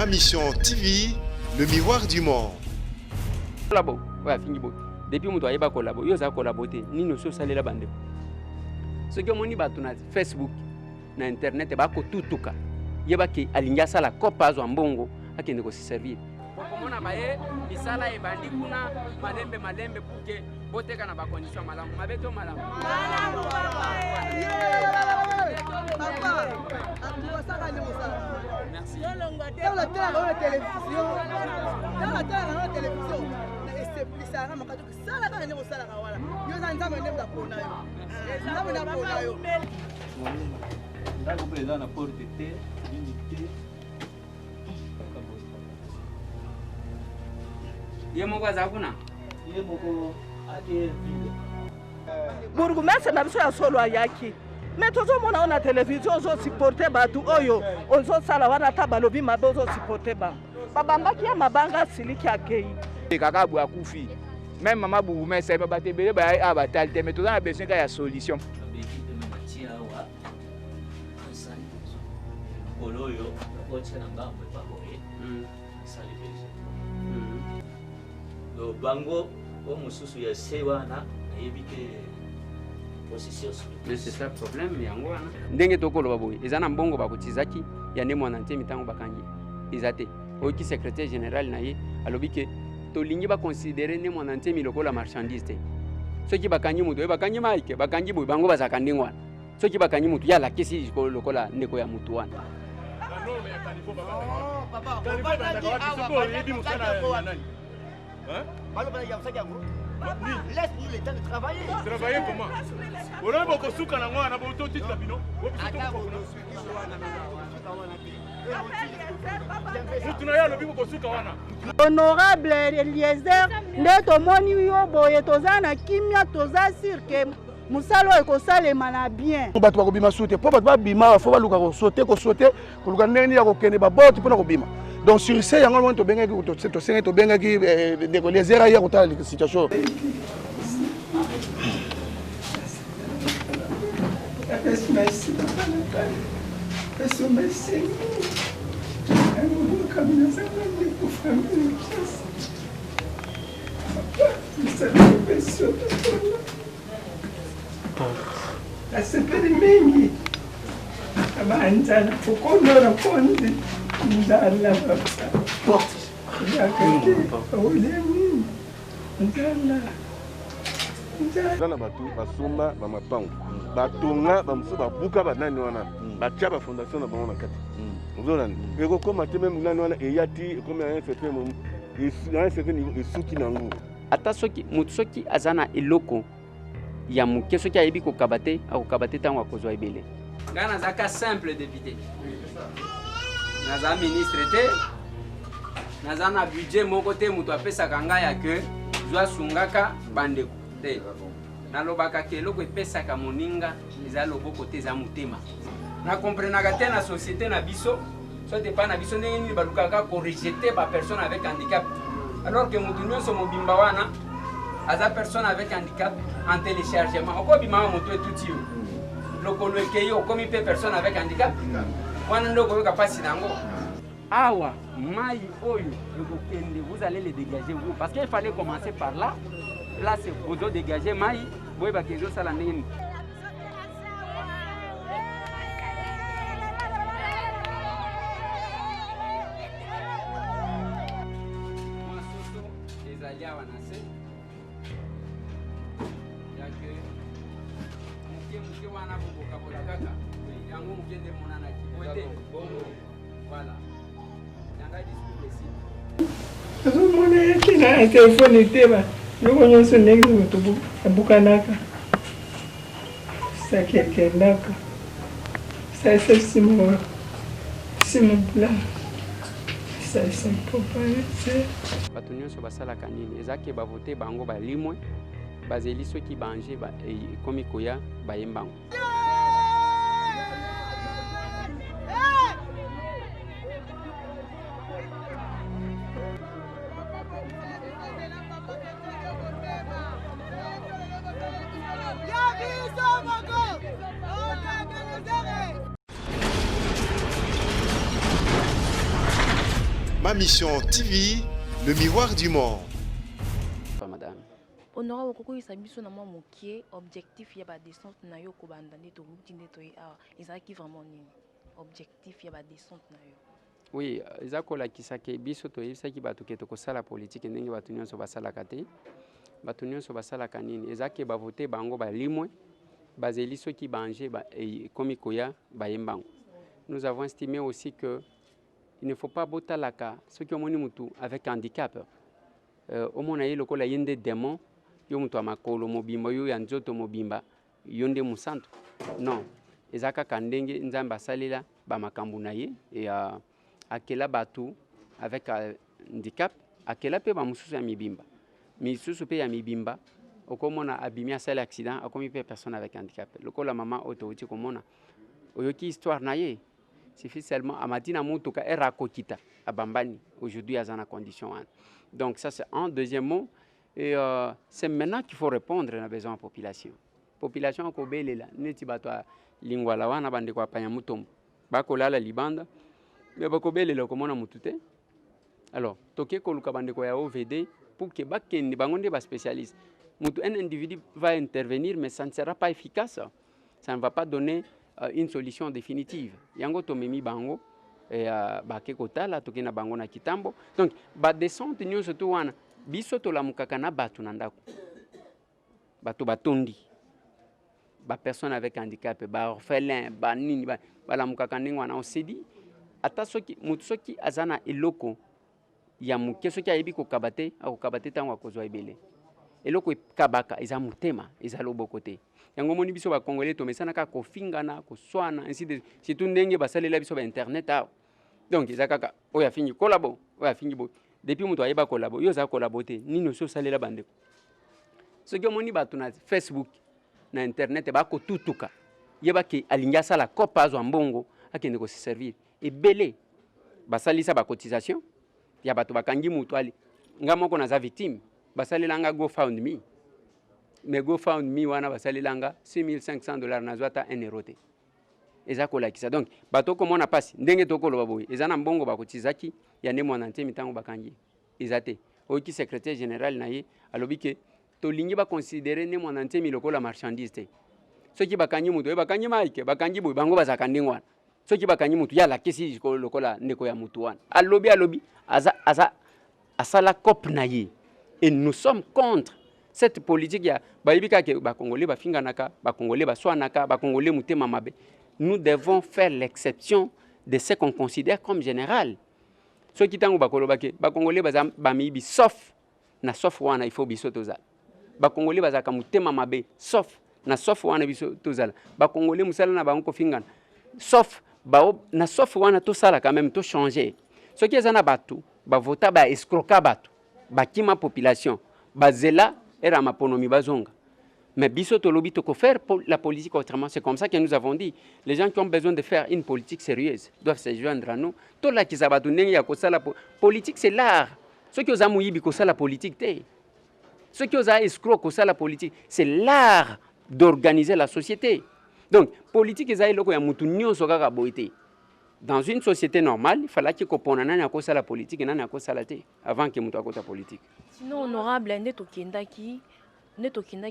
Ma Mission TV, le miroir du monde. Collabo, ouais, fini bon. Depuis mon doigt, collabo, yo ça collaborer. Ni nous sommes salés la bande. Ce que mon iba tuna Facebook, na internet, ba ko tutuka. Yeba ki alinga sala kopa zo mbongo, akende ko se servir. Komona baye, isala e bandi kuna malembe puke boteka na ba condition malamu. Mabeto malamu. Malamu papa. Merci. Dans la télévision, c'est ça, on m'a dit que ça la gagne au salaire voilà. Yo za nzambe ndem da kona yo. Nzambe na kona yo. Ndako président na porte de unité. Yemo za kuna. Yemo ko ate vide. Burgomestre na biso ya solo ayaki. Mais toujours mon on a télévision zo supporter batu oyo. Ozo sala wana ta balobi mabe ozo supporter ba. Babamba ki ya mabanga siliki akei. Kaka bu akufi. Même maman Burgomestre ba batebele ba abatalite mais tout a besoin qu'il y a solution. Oloyo, ocha na ngambo pa boye. Sali beje. Do bango o mususu ya sewana yebike processus. Mais c'est ça le problème yango wana. Ndenge tokolo baboye. Ezana mbongo bakutizaki ya ne mwana ntemi tango bakangi. Ezate. Oki secrétaire général na ye alobike tolingi ba considérer ne mwana ntemi lokola marchandise te. Soki bakangi mutu bakangi maike bakangi boye bango bazaka ndengwana. Soki bakangi mutu ya la kesi lokola ndeko ya mutu wana. Papa, laisse-nous le temps de travailler. Travailler comment? Honorable Eliezer, ndeto moni yo boye tozana kimia toza cirque musalo ekosalema na bien. Bato bakobima soute po bato babima fo baluka ko sauter koluka ndeni ya kokende baboti pona kobima. Donc sur ce yango mo to benga ki to senga to benga ki de Eliezer ya kotala la situation. Merci. Asipeli mingi abanjana ukondora konzi ndala porte ndala batu basomba bamapango batonga bamuso babuka banani wana batia ba fondation na bango na kati nzolani eko koma te même nani wana eyati comme un certain niveau esuki nango ata soki mutu soki azana eloko ya muke soki ayebi kokabate akokabate ntango akozwa ebele ngai nazaka simple député naza ministre te naza na budget moko te mutu apesaka ngai ya ke zwa sungaka bandeko te nalobaka ke eloko epesaka moninga eza loboko te eza motema nakomprenaka te na société na biso soki epai na biso ndenge nini balukaka korejete bapersone avec handicap alors que mutu nyonso mobimba wana aza personne avec handicap en téléchargement okobima moto etuti yo lokolo ekei okomi mpe personne avec handicap wana nde okoyoka mpasi nango awa mai oyo ekokende vous allez le dégager vous parce qu'il fallait commencer par là là c'est bozo dégager mai boyebaka ezosala ndenge nini ezali awa na se yake muke wana bobokabola kaka yango muke nde monanaki ote voilà yanga discours esi azomona yake na telefone te ba loko nyonso ndenge moto abukanaka sakekendaka sasa simo bula sasa popalese bato nyonso basalaka nini ezake bavote bango balimwe bazeli soki banje ekomi koya bayembango Ma Mission TV, le miroir du monde. Madame. Honorable Okoko Isabiso na mwa mokie objectif ya ba descente na yo ko banda ndeto ruti ndeto ya ezaki vraiment nini objectif ya ba descente na yo. Oui, ezakola kisake biso to yebisaki bato ke tokosala politique ndenge bato nyonso basalaka te. Bato nyonso basalaka nini ezake bavote bango balimwe bazeli soki banje komi koya bayembango. Nous avons estimé aussi que il ne faut pas botalaka soki omoni mutu avec handicap. Omona ye lokola yende démon yo mutu amakolo mobimba yo ya nzoto mobimba yonde musantu. Non, ezaka kandenge nzamba salela ba makambu na ye et akela batu avec handicap akela pe ba mususu ya mibimba. Misusu pe ya mibimba okomona abimi asala accident akomi pe personne avec handicap. Lokola mama otouti komona oyoki histoire na ye. Suffit seulement à Madina Moutoka et Rakokita à Bambani aujourd'hui à Zana condition. Donc ça c'est un deuxième mot et c'est maintenant qu'il faut répondre à besoin de la population. Population ko belela neti bato lingwa la wana bande kwa panya mutombo. Bako lala libanda mais bako belela ko mona mutute. Alors toke ko luka bande ko ya OVD pour que bakende bangonde ba spécialiste. Un individu va intervenir mais ça ne sera pas efficace. Ça ne va pas donner une solution définitive. Yango tomemi bango et bake kotala tokena bango na kitambo. Donc ba descente nyonso to wana biso to lamukaka na batu na ndako. Bato batondi. Ba personne avec handicap, ba orphelin, ba nini ba lamukaka ndenge wana on s'est dit ata soki mutu soki azana eloko ya muke soki ayebi ko kabate akokabate tango akozwa ebele. Eloko kabaka eza mutema eza loboko te. Yango moni biso ba congolais to mesana ka kofingana ko swana ainsi de surtout ndenge basalela biso ba internet aw. Donc eza kaka oya fingi kolabo oya fingi bo depuis mutu ayeba kolabo yo za kolabo te nino so salela bandeko. Soki moni bato na Facebook na internet ba ko tutuka yeba ki alinga sala kopa azo mbongo akende ko se servir ebele basalisa ba cotisation ya bato bakangi mutu ali ngamoko na za victime basalelanga GoFundMe. Mais GoFundMe wana basalelanga $6,500 na zwata 1 euro te. Eza kolakisa. Donc bato komona pasi ndenge tokoloba boye eza na mbongo bakotizaki ya ne mwana ntemi tango bakangi. Eza te. Oki secrétaire général na ye alobi ke to lingi ba considérer ne mwana ntemi lokola marchandise te. Soki bakangi mutu bakangi maike bakangi boye bango bazaka ndengwana. Soki bakangi mutu ya la kesi lokola ndeko ya mutu wana. Alobi aza asala cop na ye. Et nous sommes contre cette politique ya baibika ke ba congolais ba finganaka ba congolais ba swanaka ba congolais mutema mabe. Nous devons faire l'exception de ce qu'on considère comme général. Ce qui tango ba koloba ke ba congolais ba mibi sauf na sauf wana il faut biso tozala. Ba congolais bazaka mutema mabe sauf na sauf wana biso tozala. Ba congolais musala na ba ko fingana. Sauf ba na sauf wana to sala quand même to changer. Ce qui ezana batu ba vota ba escroquer batu. Bakima population bazela era maponomi bazonga mais biso tolobi toko faire la politique autrement. C'est comme ça que nous avons dit les gens qui ont besoin de faire une politique sérieuse doivent se joindre à nous. To la kizabatu ndenge ya kosala politique c'est l'art. Ceux qui osa muyibi kosala politique te. Ceux qui osa escroc kosala politique c'est l'art d'organiser la société. Donc politique ezali loko ya mutu nyonso kaka boite. Dans une société normale, il fallait que qu'on nani akosa la politique et nani akosa la te avant que mutu akota politique. Sinon honorable ndeto kendaki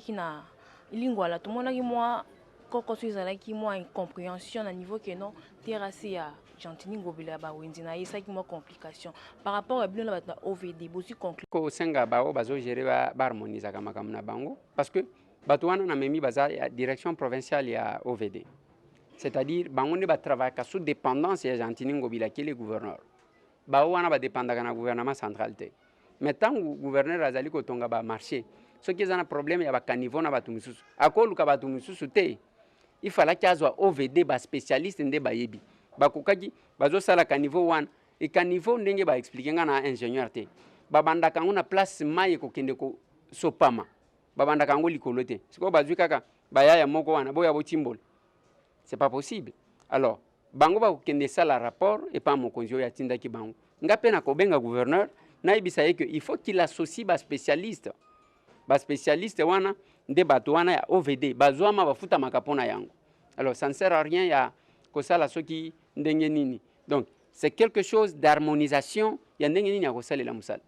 na lingwa la tomonaki moi koko soizalaki moi incompréhension à niveau que non terrasse ya Gentini Ngobila ba wenzi na yesa ki moi complication par rapport à bien la OVD bosi conclu ko senga bao bazo gérer ba harmoniser kama na bango parce que bato wana na memi baza direction provinciale ya OVD. C'est-à-dire bangonde ba travailler sous dépendance ya Gentini Ngobila qui est le gouverneur. Ba wana ba dépendre na gouvernement central te. Mais tant que gouverneur azali ko tonga ba marché, ce qui est un problème ya ba caniveau na batu mususu. Akolu ka batu mususu te. Il fallait qu'il y ait OVD ba spécialiste nde ba yebi. Ba kokaki bazo sala caniveau wana et caniveau ndenge ba expliquer nga na ingénieur te. Ba banda kango na place maye ko kende ko sopama. Ba banda kango likolo te. Siko bazwi kaka ba ya moko wana boya bo timbol. C'est pas possible. Alors, bango ba kende sala rapport et pas mon konjo ya tinda ki bango. Nga pena ko benga gouverneur na ibisa que il faut qu'il associe ba spécialiste. Ba spécialiste wana nde bato wana ya OVD bazwama bafuta makapona yango. Alors ça ne sert à rien ya ko sala soki ndenge nini. Donc c'est quelque chose d'harmonisation ya ndenge nini akosalela mosala.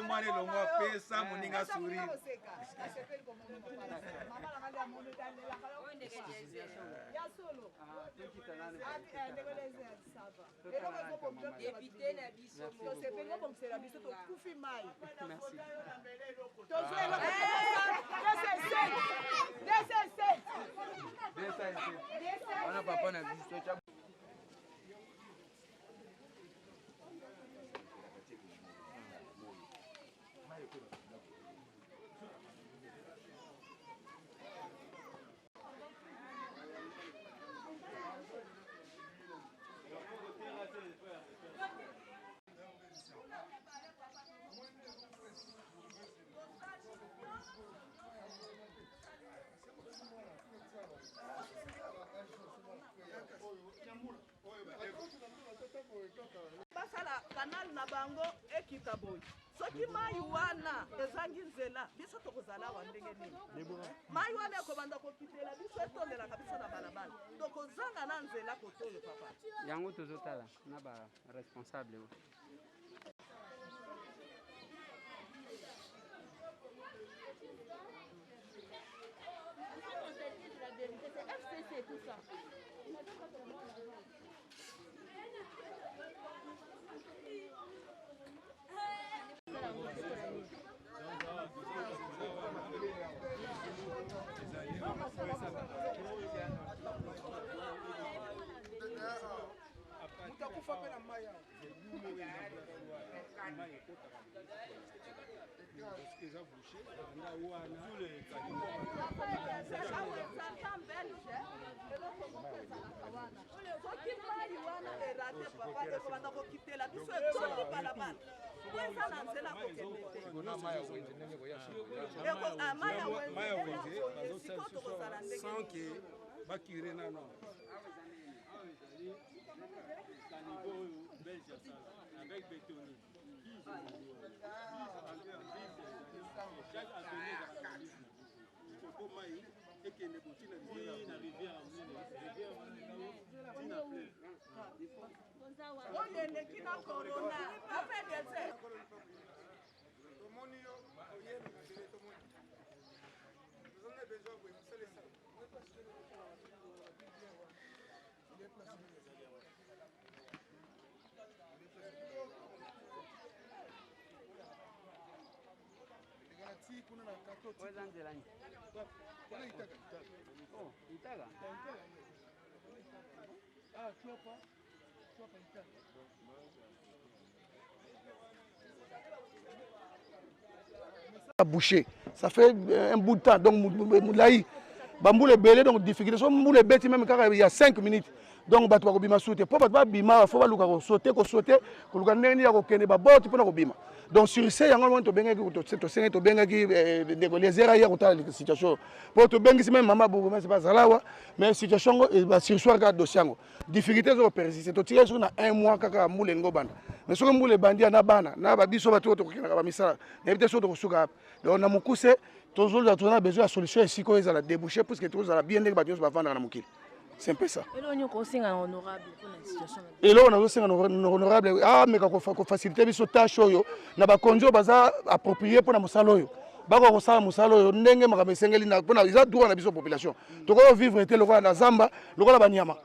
Mwana longo pesa moninga suri. basala kanal na bango ekita boy soki mai wana ezangi nzela biso tokozala wa ndenge nini mai wana ekobanda kokitela biso etondelaka biso na balabala tokozanga na nzela kotoyo papa yango tozotala na ba responsable FCC tout ça. Sans que bakire nano avec bétonnier. Bouché, ça fait un bout de temps, donc Moulaï, Bamboule belé, donc difficulté. Soit Moulaï bêti même quand il y a 5 minutes, donc bato bakobima sute po bato babima fo baluka kosote koluka ndenge nini ya kokende baboti mpona kobima donc sur ce yango moni tobengaki ndeko lezera ya kotala situation po tobengisi meme mama bourgmestre bazalawa mais situation ngo basursoir kaka dossier yango difficulté ezo kopersiste totike soki na 1 mois kaka mbula elingo banda mais soki mbula ebandi na bana na babiso bato oyo tokokendaka bamisala nayebi te soki tokosuka donc na mokuse tozolula tozana besoin ya solution esika oyo ezala débouché puisque tozala bien ndenge bato nyonso bavandaka na mokili. C'est un peu ça. Et là, on est honorable pour la situation. Et là, on est honorable. Ah, mais quand on facilite les tâches, na ba konjo baza approprié pour na musalo yo. Bako ko sala musalo yo ndenge makambe sengeli na pona iza droit na biso population. To ko vivre était le na Zamba, le la banyama.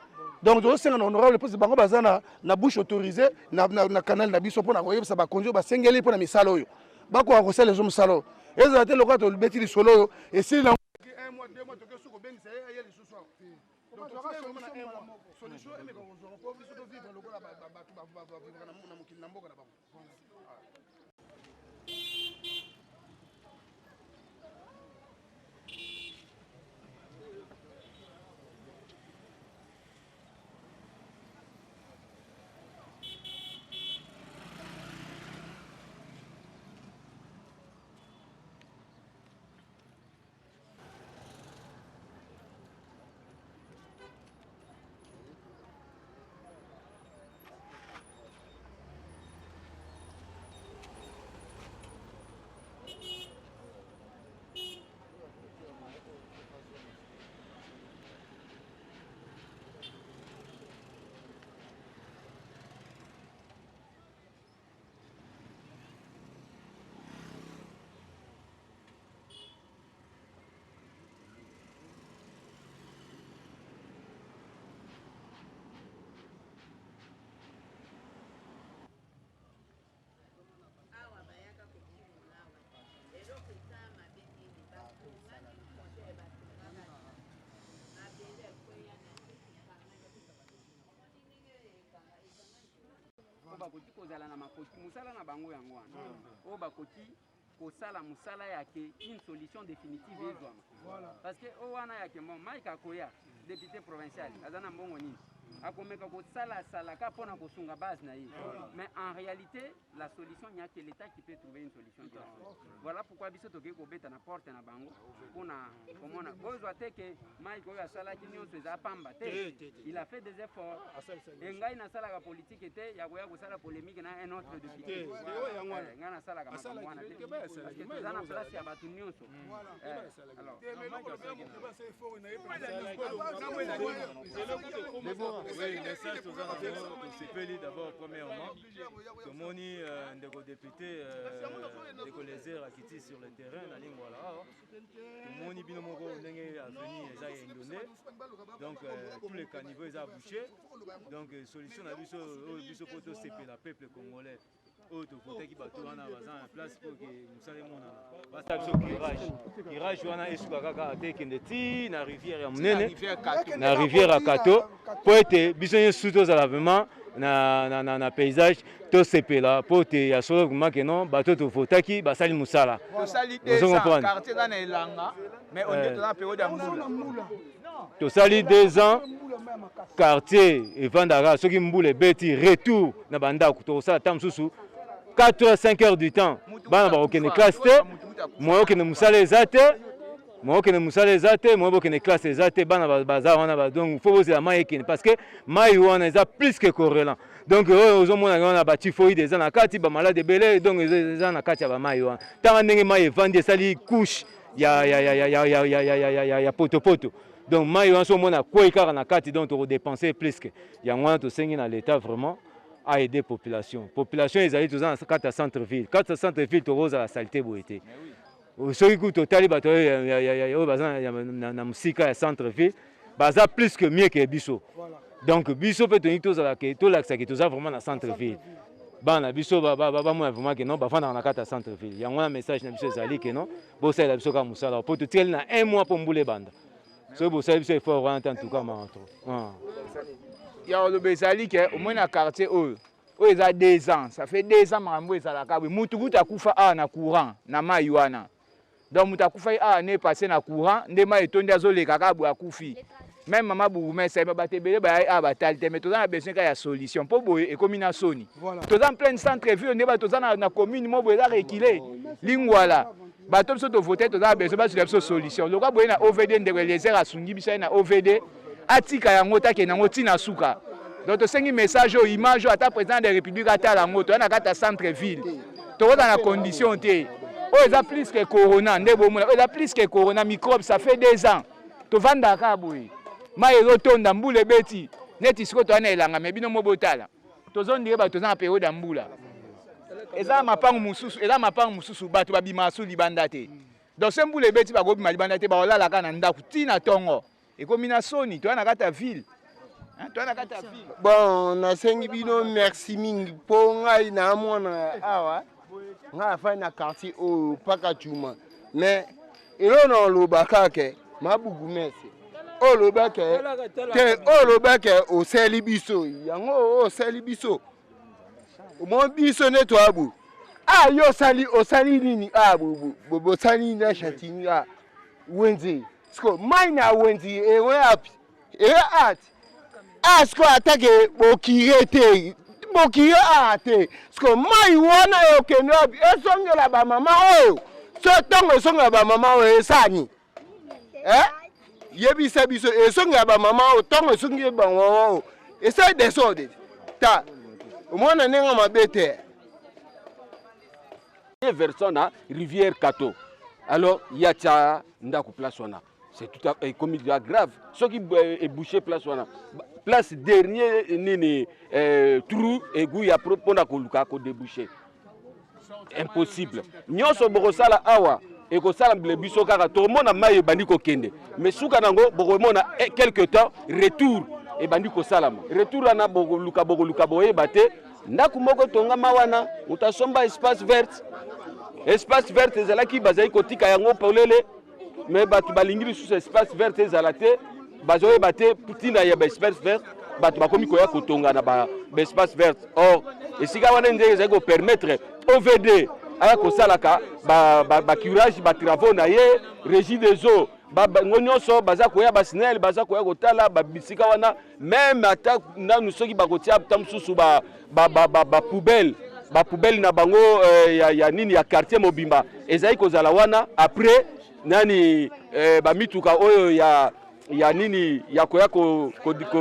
Donc on est honorable pour bango baza na bouche autorisée na canal na biso pona ko yebisa ba konjo ba sengeli pona misalo yo. Bako ko sala les musalo. Eza te le ko to beti solo yo et si na 1 mois 2 mois to ko suko bengisa ya le soir. Solution est qu'on vivre bakoki kozala na makoki musala na bango yango wana oyo bakoki kosala musala yake une solution définitive ezwama parce que oyo wana yake mo Mike Akoya député provincial aza na mbongo nini akomeka kosalasala mpona kosunga base na ye mais en réalité la solution il n'y a que l'État qui peut trouver une solution voilà pourquoi biso tokoki kobeta na porte na bango mpona komona bozwa te ke Mike oyo asalaki nyonso eza pamba te il a fait des efforts engai nasalaka politique te ya koya kosala polémique na un autre député ngai nasalaka makambo wana te parce que toza na place ya bato nyonso oui, message aux enfants de CPLI d'abord, premièrement. Comme on dit, des députés, des collègues qui sur le terrain, la ligne voilà. Comme on dit, bien mon gars, on est à venir, les indonés. Donc, tous les caniveaux, ils ont bouché. Donc, solution à l'uso pour tout CP, la peuple congolais. Autre côté qui bateau en avant en place pour que nous savions mon kirage wana esuka kaka tekendeti na rivière ya munene na rivière à Kato pour être biso surtout à l'avènement na paysage to sepela pour te ya solo kuma que non bateau to fotaki basali musala to sali des quartier dans elanga mais on est dans la période ya mula to sali 2 ans quartier evandaka soki mbule beti retour na bandako to sala tamsusu 4 heures 5 heures du temps bana ba okene classe te moyo okene musala ezate moyo okene musala ezate moyo okene classe ezate bana baza wana ba donc faut poser la main ekene parce que mai wana eza plus que corrélant donc ozo mona wana ba typhoïde eza na kati ba malade belé donc eza na kati ya ba mai wana tanga ndenge mai evandi esali couche ya poto donc mai wana so mona kwei kaka na kati donc to dépenser plus que yango wana to sengi na l'état vraiment à aider population. Population ils allaient tous dans 4 centre-ville. 4 centre-ville to rose à la saleté boité. Ceux qui total bato na musika ya centre-ville, baza plus que mieux que biso. Donc biso peut tenir tous à la que tout l'axe qui tous vraiment na centre-ville. Bana biso ba moi vraiment que non ba fana na 4 centre-ville. Il y a un message na biso zali que non, bo ça la biso ka musala pour tout na 1 mois pour mbule banda. So bo ça biso il faut en tout cas manto. Ya le bezali que au moins na quartier oyo eza 2 ans ça fait 2 ans mambo ezala ka mutu kuta kufa na courant na mai wana donc mutu akufa ne passé na courant nde mai etondi azoleka ka bo akufi même mama bourgmestre ba batebele ba a batalite mais tozana besoin ka ya solution po boye ekomi na soni tozana plein centre ville ne ba tozana na commune mo boye za reculer lingwala bato biso to voter tozana besoin ba sur solution lokwa boye na OVD ndeko lezer asungi biso na OVD atika yango take nango tina suka donc tosengi message o image ata président de la république atala yango to na kata centre ville toza na condition te o eza plus que corona nde bomona o eza plus que corona microbe ça fait 2 ans tovandaka boye mai ezotonda mbula ebeti neti siko toza na elanga me bino mobotala tozondire bato toza na periode ya mbula eza mapangu mosusu bato babima su libanda te donc se mbula ebeti bakobima libanda te baolalaka na ndako ntina ntongo ekomi na soni toza na kati ya ville bon nasengi bino merci mingi mpo ngai naamona awa ngai afai na quartier oyo mpaka cuma mais elo na olobaka ke mabugu olobake te olobake oseli biso yango oseli biso mo biso ne to abu yo osali nini abu bosali na chatini wenzi sko maina wenzi ewe api at asko atake bokirete ate sko mai wana okendo api esongela ba mama oyo so tongo esongela ba mama oyo esani yebisa biso esonga ba mama otongo esongi bango esa desode ta omona nenga mabete version na rivière Kato alors yacha ndako place wana c'est tout comme il est grave ce qui est bouché place wana place dernier nini trou egu ya propona ko luka ko déboucher impossible nyonso bokosala awa et que ça le biso kaka tout le monde a maille bandi ko kende mais suka nango bokomona quelque temps retour et bandi ko salama retour ana bokoluka boye bate ndaku moko tonga mawana utasomba espace vert ezalaki bazai kotika yango polele mais batu balingiri sous espace vert ezalate bazoye bate putina ya espace vert batu bakomi koya kotonga na ba espace vert or esika wana ndenge ezali ko permettre OVD aya kosalaka ba curage ba travaux na ye régie des eaux nyonso baza koya ba SNEL baza koya kotala ba bisika wana même ata nanu soki bakotia tamsusu ba poubelle na bango ya nini ya quartier mobimba ezali kozala wana après nani ba mituka oyo ya nini ya koya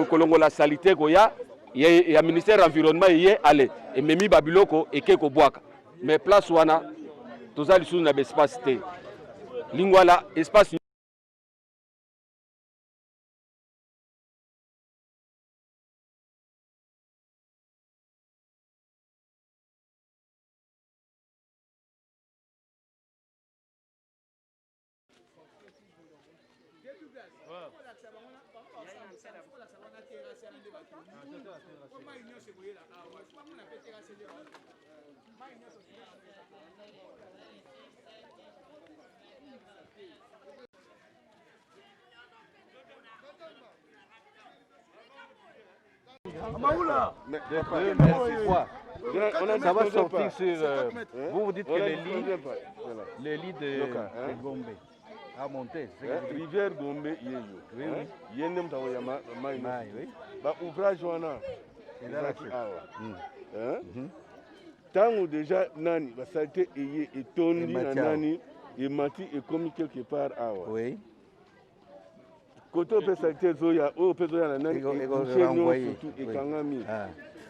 kolongola salité koya ya ministère environnement ye ale ememi babiloko eke kobwaka mais place wana tozali sous na espace te lingwala espace Ça va sortir sur... vous dites que les lits de Gombe a monté. Rivière Gombe, il y a un ouvrage. Tant déjà, Nani, la saleté est tombée, Nani, et Mati est commis quelque part. Oui. Quand on peut saleté, Zoya, on peut Zoya, Nani, et Kangami.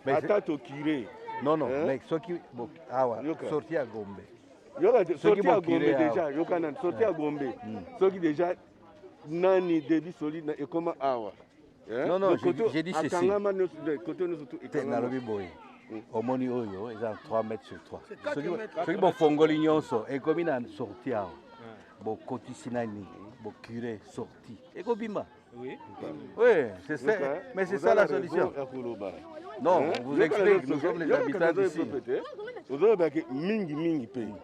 Attends, Kiré. Non, mais ceux qui sorti à Gombe. Sorti à Gombe déjà, sorti à Gombe. Ceux qui déjà, Nani, débit solide, et comment Awa. Non, j'ai dit ceci. Au moni oyo, ils ont 3 mètres sur 3. Ceux qui vont fongoli nyonso, et comme ils ont sorti, bon côté sinani, bon curé sorti. Et Kobima. Oui, c'est ça. Mais c'est ça la solution. Non, on vous explique, nous sommes les habitants d'ici. Vous avez mingi pays.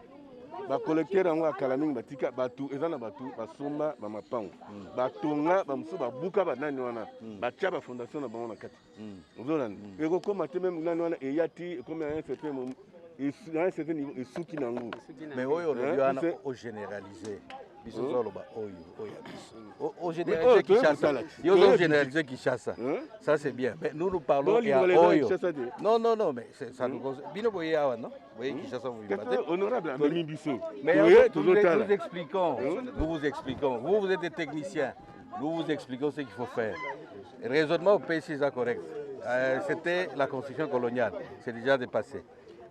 Ba collecteur en kala mingi batika batu ezana batu basomba ba mapango batonga ba musu ba buka ba nani wana ba tia ba fondation na bango na kati ozolana eko koma te même nani wana eyati comme un certain moment et à un certain niveau et souki nango mais oyo on doit au généraliser biso zoloba oyo au généraliser Kinshasa. Yo zo généraliser Kinshasa. Ça c'est bien. Mais nous parlons et à oyo. Non, mais ça nous cause. Bino boye awa non? Voyez Kinshasa vous battez. Honorable Amemi Bisso. Mais nous vous expliquons. Vous êtes des techniciens. Nous vous expliquons ce qu'il faut faire. Raisonnement au pays c'est correct. C'était la construction coloniale. C'est déjà dépassé.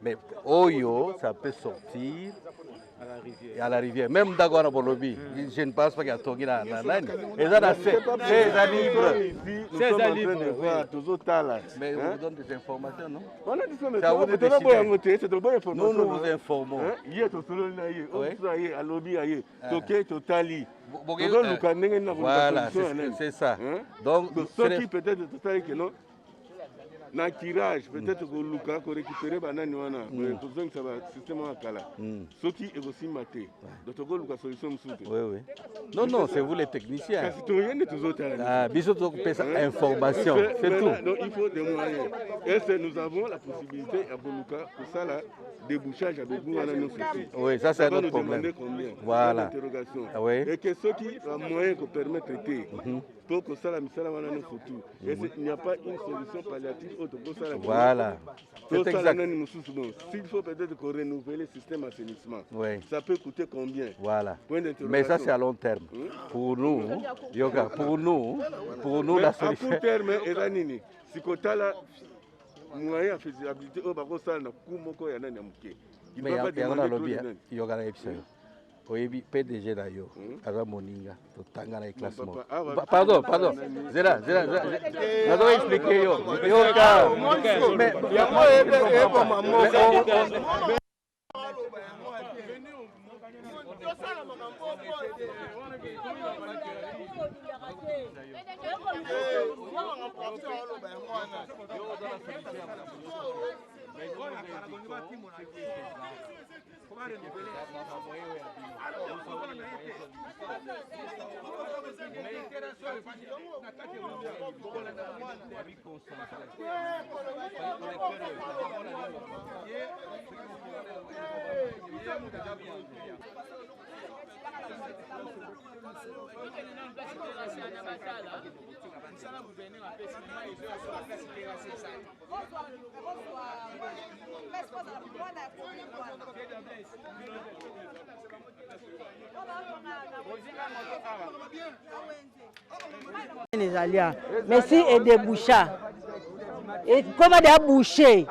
Mais oyo, ça peut sortir à la rivière. Même Dagwana Bolobi, je ne pense pas qu'il y a Tongi dans l'année. Et ça, c'est libre. C'est libre. Mais on vous donne des informations, non? Nous vous informons. Voilà, c'est ça. Donc, ce qui peut-être que non. Na tirage peut-être que Luka ko récupérer banani wana besoin que ça va système akala soki et aussi maté donc ko Luka solution msuke oui non c'est vous les techniciens biso to pesa information c'est tout donc il faut des moyens et nous avons la possibilité à Boluka pour ça là débouchage avec nous wana nos soucis oui ça c'est un autre problème voilà et que ceux qui ont moyen de permettre pour que ça la misala wana nos soucis et il n'y a pas une solution palliative. Voilà. S'il faut peut-être renouveler le système d'assainissement, ça peut coûter combien? Voilà. Mais ça c'est à long terme. Pour nous, Yoga, pour nous la solution. À court terme, Eranini, si Kotala moyen faisabilité, au bako ça na kumoko ya nani amuke. Mais il y a un lobby, Yoga na epsa. Oyebi PDG na yo aza moninga totanga na classement. Pardon. Zela. Nazo expliquer yo. Yoka. Mais Merci et déboucha. Et comment déboucher?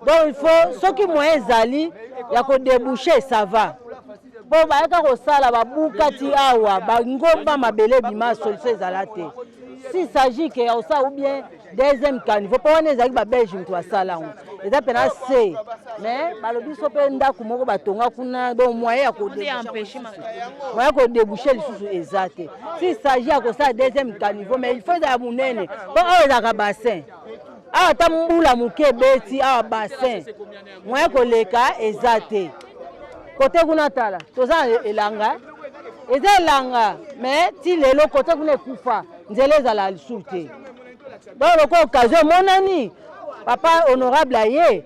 Donc il faut ceux qui moyens zali, il y a que déboucher ça va. Bon ba ka ko sala ba bukati awa ba ngomba mabele bima solution ezalate. S'il s'agit que ça ou bien deuxième caniveau pas on ezali ba belge mtu asala on. Eza pena c'est mais balobi so pe ndaku moko batonga kuna donc moyen ya ko empêcher moyen ko déboucher lisusu ezate. S'il s'agit à ça deuxième caniveau mais il faut za munene. Bon on ezaka bassin. Ah tambula muke beti ah bassin. Moyen ko leka ezate. Côté Gunatala, toza elanga. Eza elanga, mais ti lelo côté kuna kufa, nzele za la lisuté. Donc le occasion monani, papa honorable aye,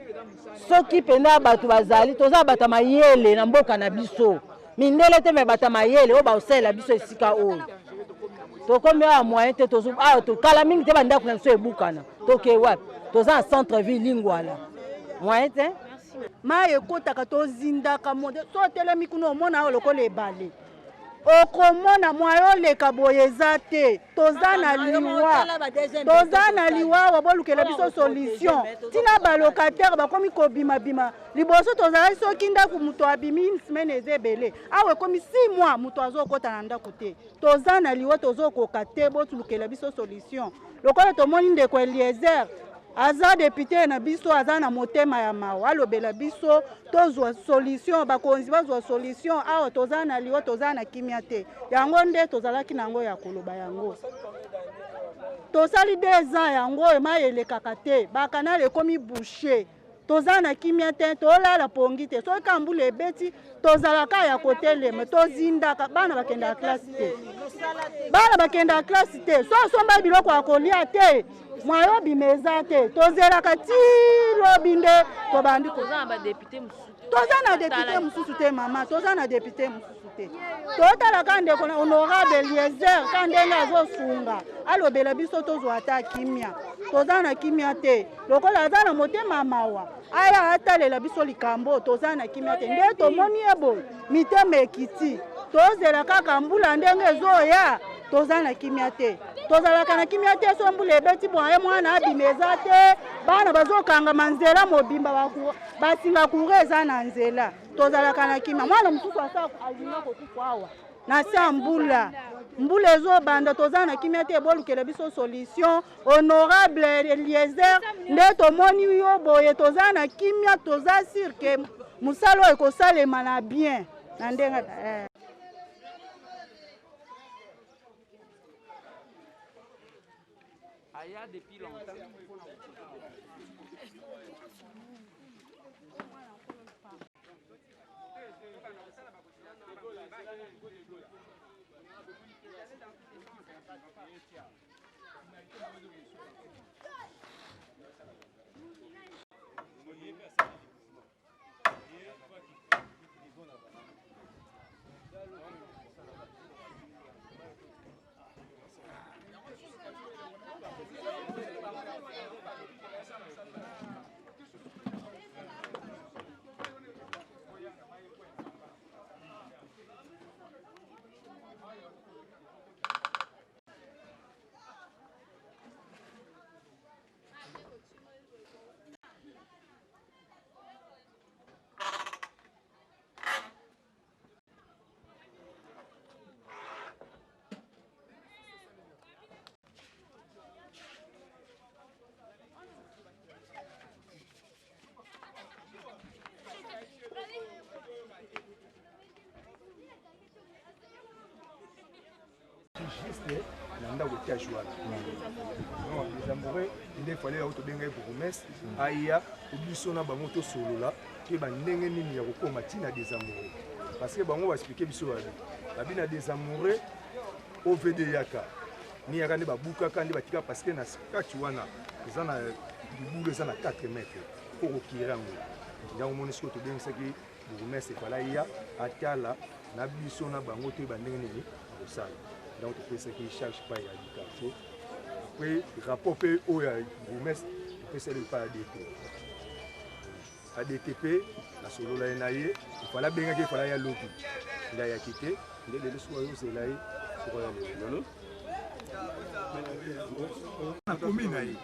ceux qui pena batu bazali, toza bata mayele na mboka na biso. Mindele te me bata mayele o ba osela biso esika o. To comme a moyen te tozo to kala mingi te banda kuna so ebukana. To ke wapi? Toza centre ville Lingwala. Moyen te ma ekotaka tozindaka monde sotelemi kuna omona lokola ebale okomona mwayo leka boye eza te toza na liwa wabolukela biso solution tina balocataire bakomi kobimabima liboso tozalaki soki ndako moto abimi semaine eza ebele awa ekomi 6 mois moto azokota na ndako te toza na liwa tozokoka te botulukela biso solution lokola tomoni ndeko Eliezer aza député na biso aza na motema ya mawa alobela biso tozwa solution bakonzi bazwa solution awa toza na liwa toza na kimia te yango nde tozalaki nango ya koloba yango tosali 2 ans yango emayelekaka te bakanal ekomi boucher toza na kimia te tolala pongi te soki kambula ebeti tozalaka ya kotelema tozindaka bana bakenda classe te so somba biloko ya kolia te mwayo bimeza te tozelaka ti lobi nde tobandi toza na député mosusu te mama toza na député mosusu te totalaka ndeko na honorable Eliezer ka ndenge azosunga alobela biso tozwa ata kimia toza na kimia te lokola aza na motema mawa aya atalela biso likambo toza na kimia te nde tomoni ye boye mitema ekiti tozela kaka mbula ndenge ezoya toza na kimia te tozalaka na kimia te so mbula ebeti bwaye mwana abima eza te bana bazokangama nzela mobimba basinga kure eza na nzela tozalaka na kimia mwana mosusu asa alinga kokufa awa na sa mbula ezobanda toza na kimia te ebolukela biso solution honorable Eliezer nde tomoni yo boye toza na kimia toza sur ke mosala oyo ekosalema na bien na ndenge Aya depuis longtemps. Juste nanda kotia joie non les amoureux il fallait auto benga bourgmestre aya biso na bango to solola ke ba ndenge nini ya kokoma tina des amoureux parce que bango va expliquer biso ba bina des amoureux au VDYaka ni yaka ne babuka kandi batika parce que na skati wana eza na bibulu eza na 4 mètres pour okirango ndango moni siko to benga saki bourgmestre fala ya atala na biso na bango to ba ndenge nini kosala. Donc, tu fais ce qui cherche pas à du quartier. Après, rapport au bourgmestre, tu fais ce qui pas ADTP. ADTP, la solo la naïe, il fallait bien qu'il fallait y aller. Il a quitté, il est le soir où c'est là, pour aller. La commune aïe.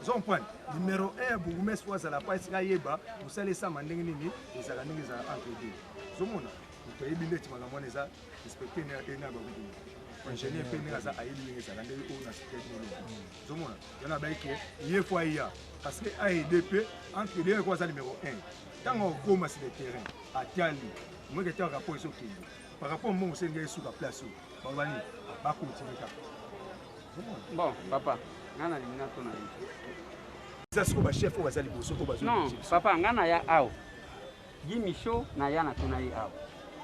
Zon point numéro 1 bourgmestre fois à la passe là yeba, vous savez ça mandingi nini, les alangi za entre-deux. Zomona, tu es bien tu m'as demandé ça, respecter na babudu. Ingénieur pénéra ça a éliminé ça dans les hauts technologies. Tout le monde, il y en a bien qui est fois hier parce que AEDP entre les deux quoi ça numéro 1. Quand on commence le terrain à Tiali, moi qui ai un rapport sur qui par rapport au monde c'est gars sur la place où on va ni pas continuer ça. Bon papa, ngana limina tona li. Ça c'est quoi chef ou bazali bosso ko bazo. Non, papa ngana ya ao. Jimmy Show na yana tona li ao.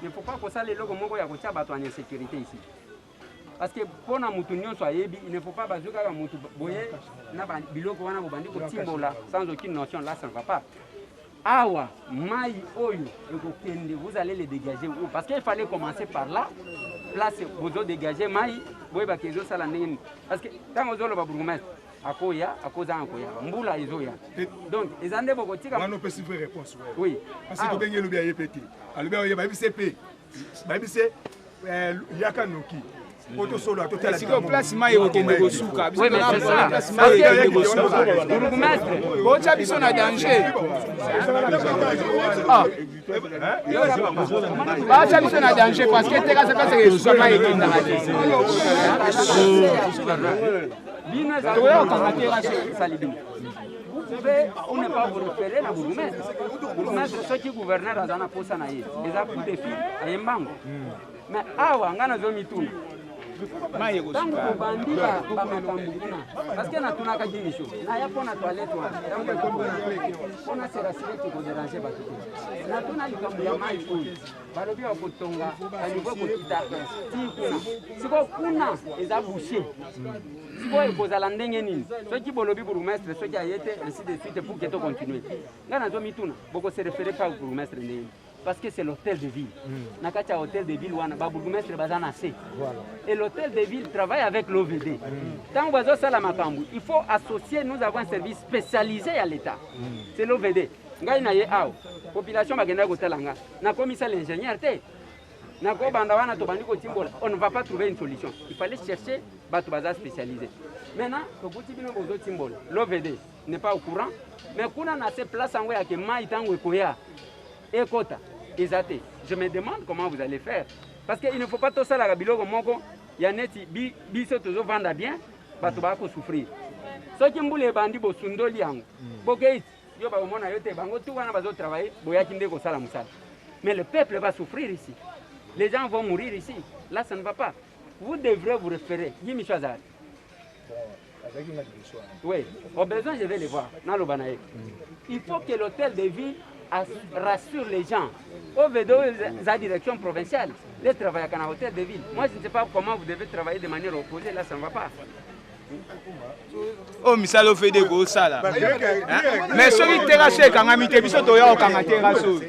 Il ne faut pas que ça les logos moko ya kotia bato en insécurité ici. Parce que pour na mutu nyonso ayebi, il ne faut pas bazuka ka mutu boye na biloko wana bobandi ko timbola sans aucune notion, là ça ne va pas. Awa mai oyo ekokende, vous allez les dégager où? Parce qu'il fallait commencer par là. Place vous dégager mai boye ba kezo sala ndenge. Parce que tant ozolo ba bourgmestre akoya akoza akoya mbula izoya. Donc les ande bokotika moi non peut suivre réponse oui. Parce que bengi lobi ayepeti. Alobi oye CP. Babise yaka noki. Si vous place mai okende kosuka, oui, mais c'est ça. Place mai okende kosuka. Bocha biso na danger. Ah. Bocha biso na danger parce que teka ça c'est kosuka mai ekenda na te. Vous pouvez ou ne pas vous référer à bourgmestre. Bourgmestre ceux qui gouvernent dans la poste na yé. Les a coup de fil à Yembango. Mais awa ngana zo mituna. Tango bandi ba makambu kuna parce que na tunaka jimisho na ya pona toilette wa tango pona sera sirete ko déranger ba tuko na tuna likambu ya mai oyo balobi wa kotonga alivo ko kitaka ti kuna kuna eza boucher siko ekozala ndenge nini soki bolobi bourgmestre soki ayete ainsi de suite pour que to continuer ngana zo mituna boko se référer pas au bourgmestre ndenge parce que c'est l'hôtel de ville. Nakati ya hôtel de ville wana ba bourgmestre bazana C. Et l'hôtel de ville travaille avec l'OVD. Tant bazo sala makambu, il faut associer, nous avons un service spécialisé à l'État. C'est l'OVD. Ngai na ye aw. Population bagenda kotalanga. Na commissaire l'ingénieur té. Na ko banda wana to bandi ko timbola. On ne va pas trouver une solution. Il fallait chercher bato baza spécialisé. Maintenant, to buti bino bozo timbola. L'OVD n'est pas au courant, mais kuna na ces places en ya ke mai tango ekoya. Ekota. Ezate. Je me demande comment vous allez faire. Parce qu'il ne faut pas tout ça la biloko moko. Yaneti biso tozo vanda bien, bato ba ko souffrir. So ki mbule bandi bo sundoli yango. Bokei yo ba mona yote bango tout wana bazo travailler, boya kinde ko sala musala. Mais le peuple va souffrir ici. Les gens vont mourir ici. Là ça ne va pas. Vous devrez vous référer. Yimi Chazar. Oui, au besoin je vais les voir. Il faut que l'hôtel de ville rassure les gens. Au VDO, la direction provinciale, les travailleurs à l'hôtel de ville. Moi, je ne sais pas comment vous devez travailler de manière opposée, là, ça ne va pas. Oh, misalo fait des gros sala. Mais celui qui est chez Kangami, tu es sur Toya ou Kangate Rasso.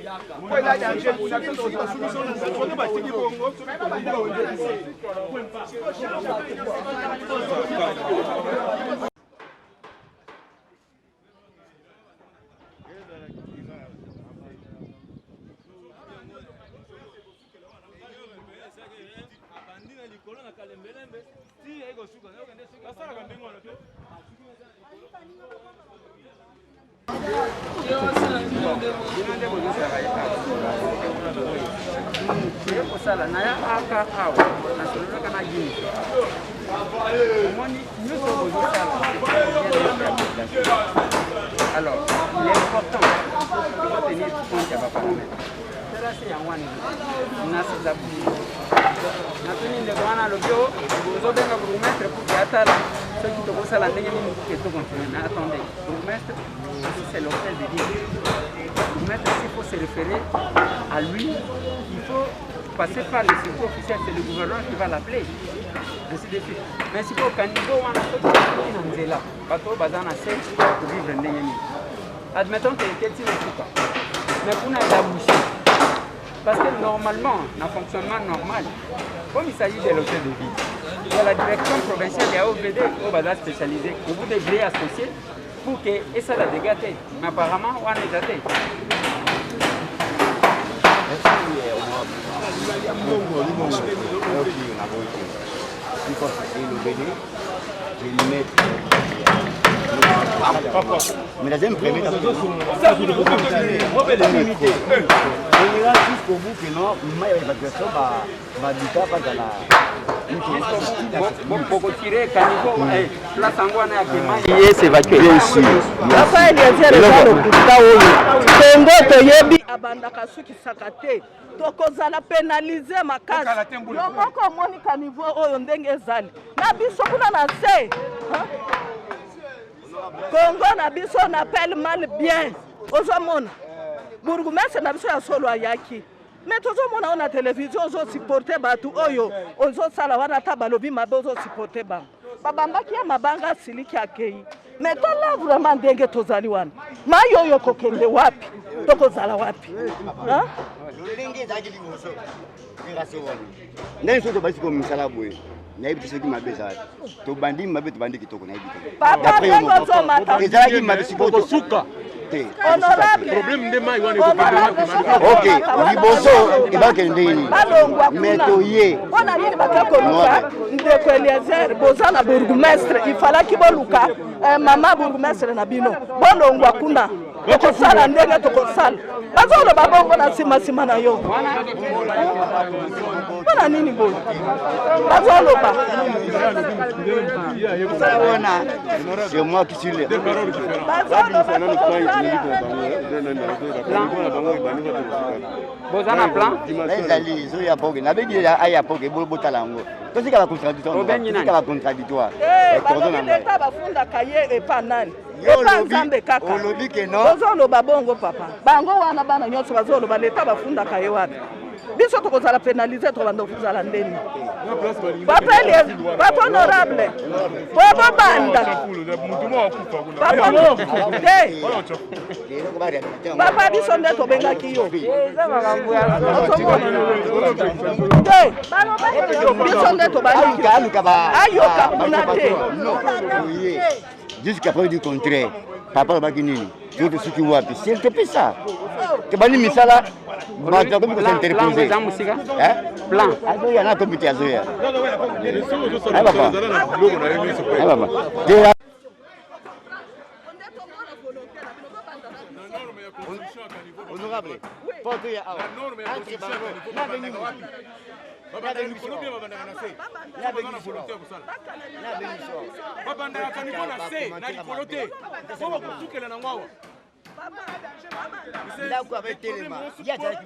Alors, il est important de tenir compte à paramètres. C'est un one. Natuni ndio bwana lobio uzobenga bourgmestre pour kiatala ceux qui te la ndenge nini keto continuer. Mais attendez, bourgmestre c'est l'hôtel de ville. Bourgmestre il faut se référer à lui, il faut passer par le circuit officiel, c'est le gouverneur qui va l'appeler. Ainsi de suite. Mais si vous candidat wana to nzela bato bazana sel pour vivre ndenge nini. Admettons que quelqu'un ne pas. Mais pour na la bouche. Parce que normalement, dans le fonctionnement normal, comme il s'agit de l'hôtel de ville, il y a la direction provinciale, il y a OVD, au bazar spécialisé, que vous devriez associer pour que ça la dégâte. Mais apparemment, on est daté. Mais la deuxième première, jusqu'au bout que non, l'évacuation va du cas pas dans la. Pour tirer caniveau, place angwana ya kema yé s'évacuer. Bien sûr. Papa Eliezer ezalo kuta oyo. Kongo toyebi abandaka suki sakate. Tokozala pénaliser makasi. Yo moko moni caniveau oyo ndenge ezali. Na biso kuna na se. Congo na biso na appelle mal bien. Ozomona. Bourgmestre na biso ya solo ayaki. Mais tozomona na télévision ozo supporter batu oyo. Ozo sala wana ta balobi mabe ozo supporter ba. Babambaki ya mabanga siliki akei. Mais tala vraiment ndenge tozali wana. Mayo yo kokende wapi? Tokozala wapi? Hein? Ndenge zaki liboso. Ndenge soto basi ko misala boye. Nayebi soki mabe ezali tobandi mabe tobandi kitoko nayebi te ezalaki mabe sikoyo suka te problème nde mai wana ok liboso ebakende nini me toye mpona nini bakakoluka ndeko Eliezer boza na bourgmestre ifalaki boluka mama bourgmestre na bino bolongwa kuna okosala ndenge tokosala bazoloba bongo na nsima na yo mpona nini boye bazoloba c'est moi qui suis là bozana plan ezali zo ya poke nabengi aya poke botala yango tosika ba contradictoire leta bafundaka ye epa nani epa nzambe kaka olobi ke no ozoloba bongo papa bango wana bana nyonso bazoloba leta bafundaka ye wana biso tokozala pénaliser tobanda kozala ndeni papa honorable bobanda papa biso nde tobengaki yo biso nde tobalingi ayoka kuna te jusqu'à preuve du contraire papa lobaki nini yote soki wapi s'il te plaît ça tobandi misala bato bakomi kosinterpose plan azoya na komite azoya papa honorable porte ya awa entre bango na bengi babandaka nivo na se na likolo te po bakosukela nango awa ndako abetelema ye azalaki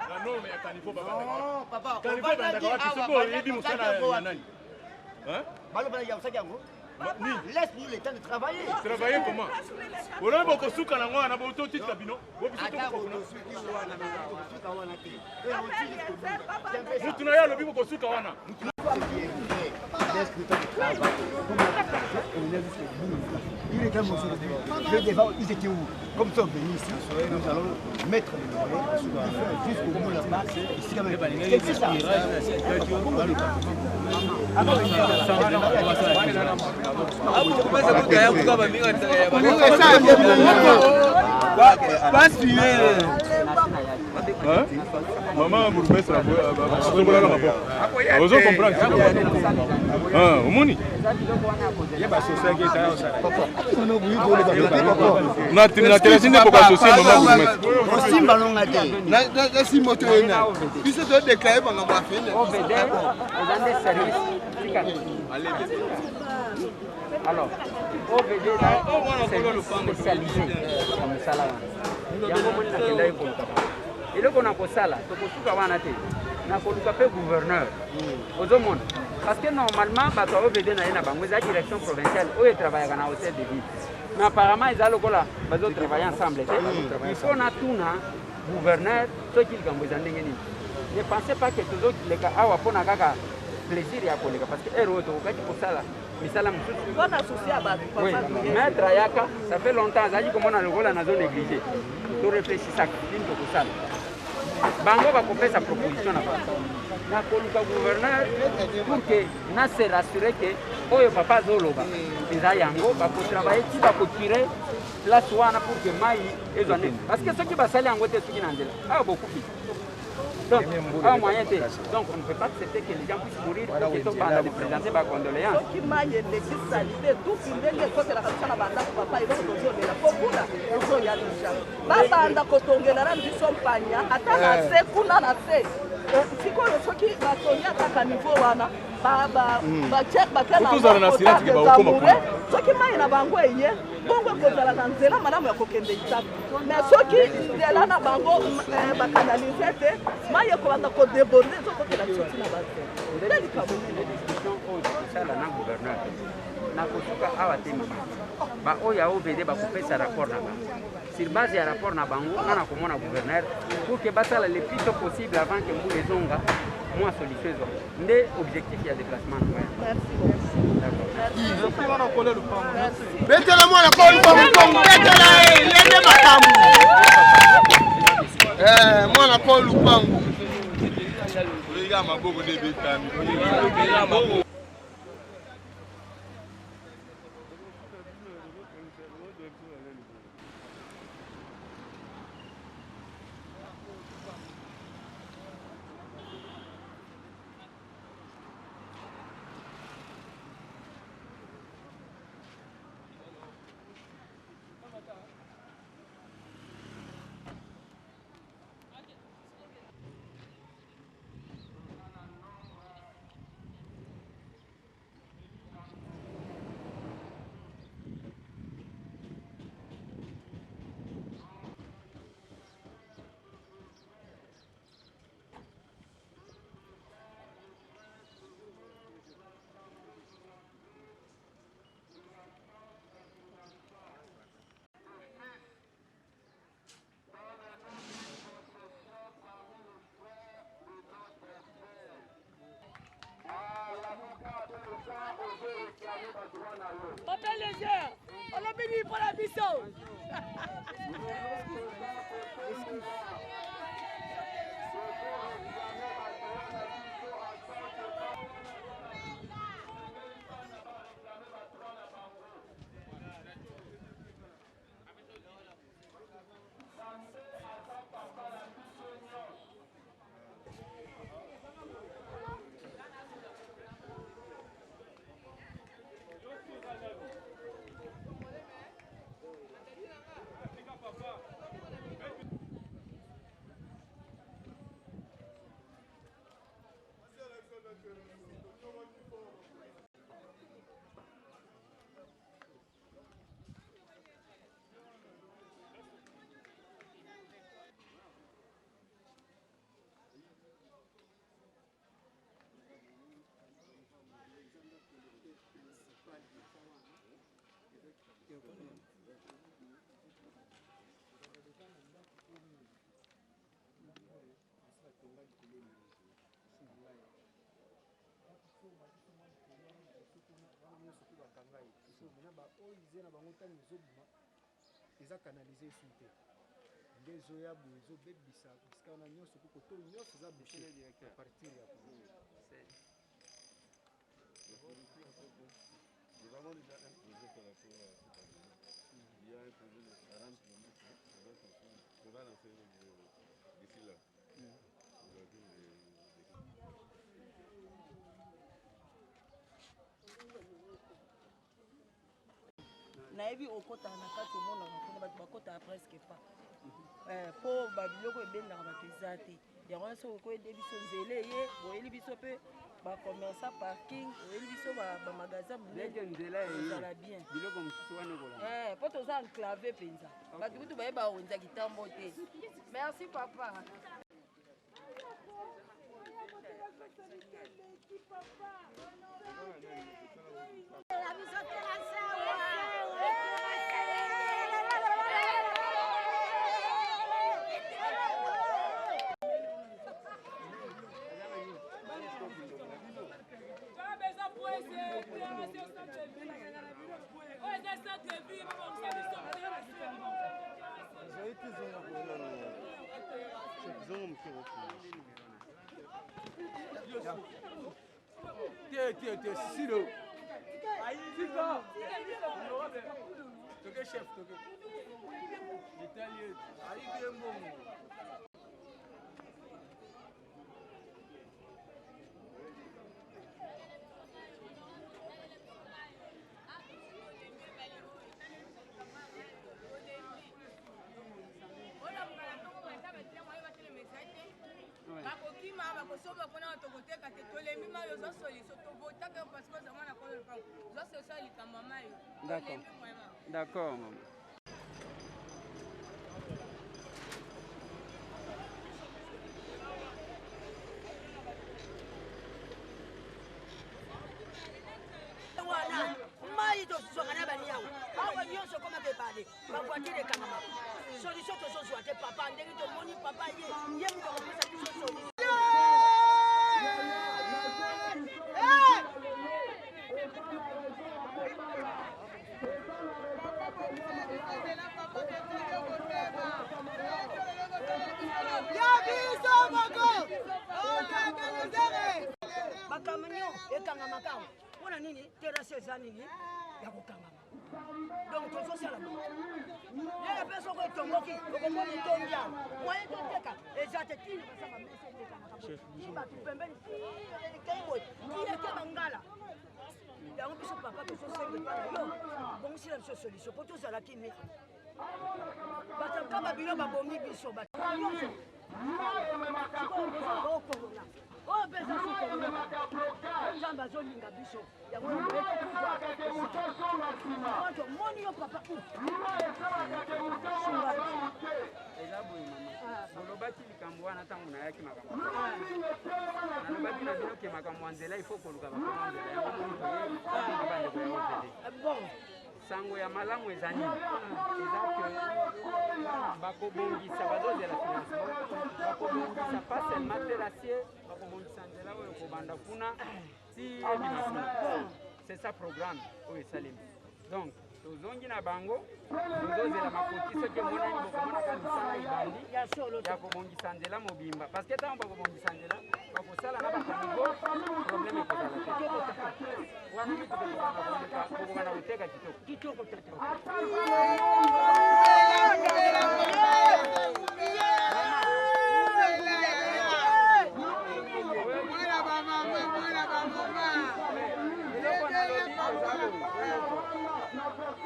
la norme ya caniveau babandaka wapi soki oyebi mosala ya nani laisse-nous le temps de travailler. Travailler comment? On a beaucoup de sous quand on a beaucoup de titres cabinot. Vous tenez le bibo de sous quand on a. Il est tellement le débat, ils étaient où? Comme ça, on vient ici, nous allons mettre les moyens jusqu'au bout de la base. Ici, quand même, c'est ça. Maman bourgmestre asobola na maboko ozo comprendre omoni na telesi nde bokasosie mama bourgmestre osimba longa te nasimba toyena biso todeklare bangambo afene alors OVD spécialisé na mosala wana yango moni nakendaki koluka eloko na kosala tokosuka wana te na koluka mpe gouverneur ozomona parce que normalement bato ya OVD na ye na bango eza direction provinciale oyo etravaillaka na hôtel de ville mais apparemment eza lokola bazotravaille ensemble te il faut natuna gouverneur soki likambo eza ndenge nini ne pensez pas que tozoleka awa mpona kaka plaisir ya koleka parce que ere oyo tokokaki kosala misala mosusu maître ayaka ça fait longtemps azalaki komona lokola nazo néglige torefléchisaka nini tokosala bango bakopesa proposition na bango na koluka gouverneur pour que na se rassure que oyo papa azoloba eza yango bakotravaille ti bakotire place wana pour que mai ezwa nde parce que soki basali yango te soki na nzela awa bokufi donc un moyen te donc on ne peut pas accepter que les gens puissent mourir pour que tobanda de présenter bacondoléance babanda kotongelana biso mpanya ata na se kuna na se sikoyo soki batongi ataka nivo wana bakenazamoure soki mai na bango eye bongo ekozala na nzela malamu ya kokende itaka mais soki nzela na bango bakanalize te mai ekobanda kodeborde ezokotela biso ntina baze nde likambo sala na gouverneur nakosuka awa te baoyo ya OVD bakopesa rapport na bango sur base ya rapport na bango nga nakomona gouverneur pour que basala le plus tôt possible avant que mbula ezonga mwa solution ezwa nde objectif ya déplacement na betela mwana kwa lupango betela lende makambo mwana kwa lupango oyiga maboko de betami biso. eza canalisé ici te nde ezoya boye ezobebisa bisika wana nyonso po koto nyonso eza bouché à partir ya J'ai vraiment déjà un projet par rapport à cette année. Il y a un projet de 40 km qu'on va lancer d'ici là. nayebi okota na kati omonaka mpona bato bakotaka presque pas mpo babiloko ebendaka bato eza te yango wana soki okoyede biso nzela eye boyeli biso mpe bacommerça parking oyeli biso bamagasin ezala bien biloko mosusu wana ekola mpo toza enclave mpenza bato kutu bayeba wenzaki ntambo te merci papa. Tiens, Silo. Toqué chef, toqué. L'italien. Aïe, bien bon. bakokima bakosomba mpona tokoteka te tolemi mayo ozwa solution tobotaka parce que ozamwa na kolo lupango ozwa solution ya likambo mayo tolemi vraiment. D'accord mama. wana mai tozwaka na bani yango awa nyonso komaka ebale bavoitire ekangama solution tozozwa te papa ndenge tomoni papa ye moto akopesa biso solution. bakamio ekangama kaka mpona nini terase eza nini ya kokangama donc tozosala yeye mpe soko etomboki okomoni etombia moye toteka eza te tini basaka mese etekanaka bato pembeni keiboy tieke bangala yango biso papa tozosenga epa na yo bongosila biso solution mpo tozalaki mi bato kaba bino babongi biso bato okolola oyo mpe eza sukolona nzambe azolinga biso yango tomoni yo papa eza boye mama bolobaki likambo wana ntango nayaki makambo nalobaki na bino ke makambo ya nzela ifo koluka bakoma nzela yango moni toyei bandeko ya ovele sango ya malamu eza nini eza ke bakobongisa bazozela financement bakobongisa pas seulement terrassier bakobongisa nzela oyo kobanda kuna ti ebimafuna c'est ça programme oyo esalemi donc tozongi na bango tozozela makoti soki emonani bokomonaka misala ebandi ya kobongisa nzela mobimba parce que ntango bakobongisa nzela bakosala na bakanivo problème ekozala te wana mitokokobana koteka kitoko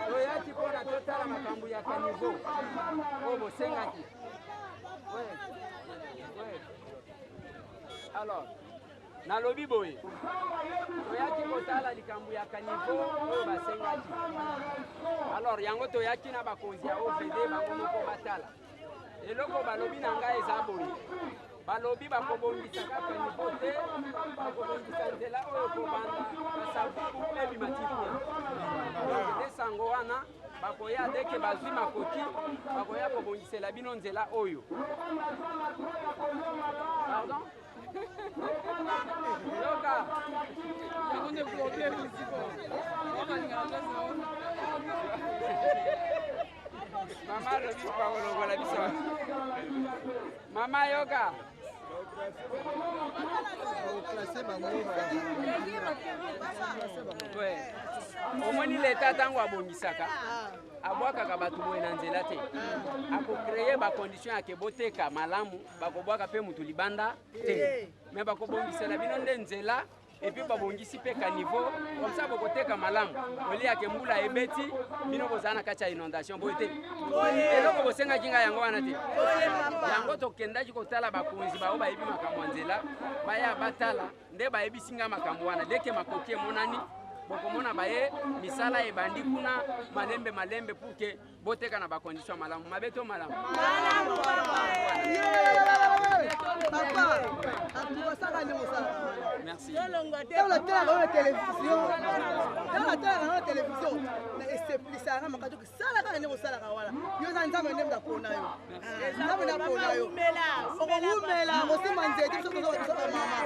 toyaki mpona totala makambo ya kanivo oyo bosengaki alors nalobi boye toyaki kotala likambo ya kanivo oyo basengaki alors yango toyaki na bakonzi ya ovd bango moko batala eloko balobi na ngai eza boye balobi bakobongisa kaka nivo te bakobongisa nzela oyo kobanda basabubu ebimati te sango wana bakoya deke bazwi makoki bakoya kobongisela bino nzela oyo pardon yoka mama alobi bakolongola biso mama yoka omoni leta ntango abongisaka abwakaka bato boye na nzela te akokreye bakondition yake boteka malamu bakobwaka mpe mutu libanda te me bakobongisela bino nde nzela epuis babongisi mpe kanivo komsa bokoteka malamu oliaka mbula ebeti bino bozala na kati ya inondation boye te eloko bosengaki ngai yango wana te yango tokendaki kotala bakonzi bao bayebi makambo ya nzela baya batala nde bayebisi ngai makambo wana deke makoki emonani bokomona baye misala ebandi kuna malembe pour que boteka na bakondition malamu mabe to malamu merci dans la télévision eseplisaka makato salaka nde kosalaka wana yo za nzambe nde ndapona yo nzambe ndapona yo okomumela kosima nzete bisokozoka mama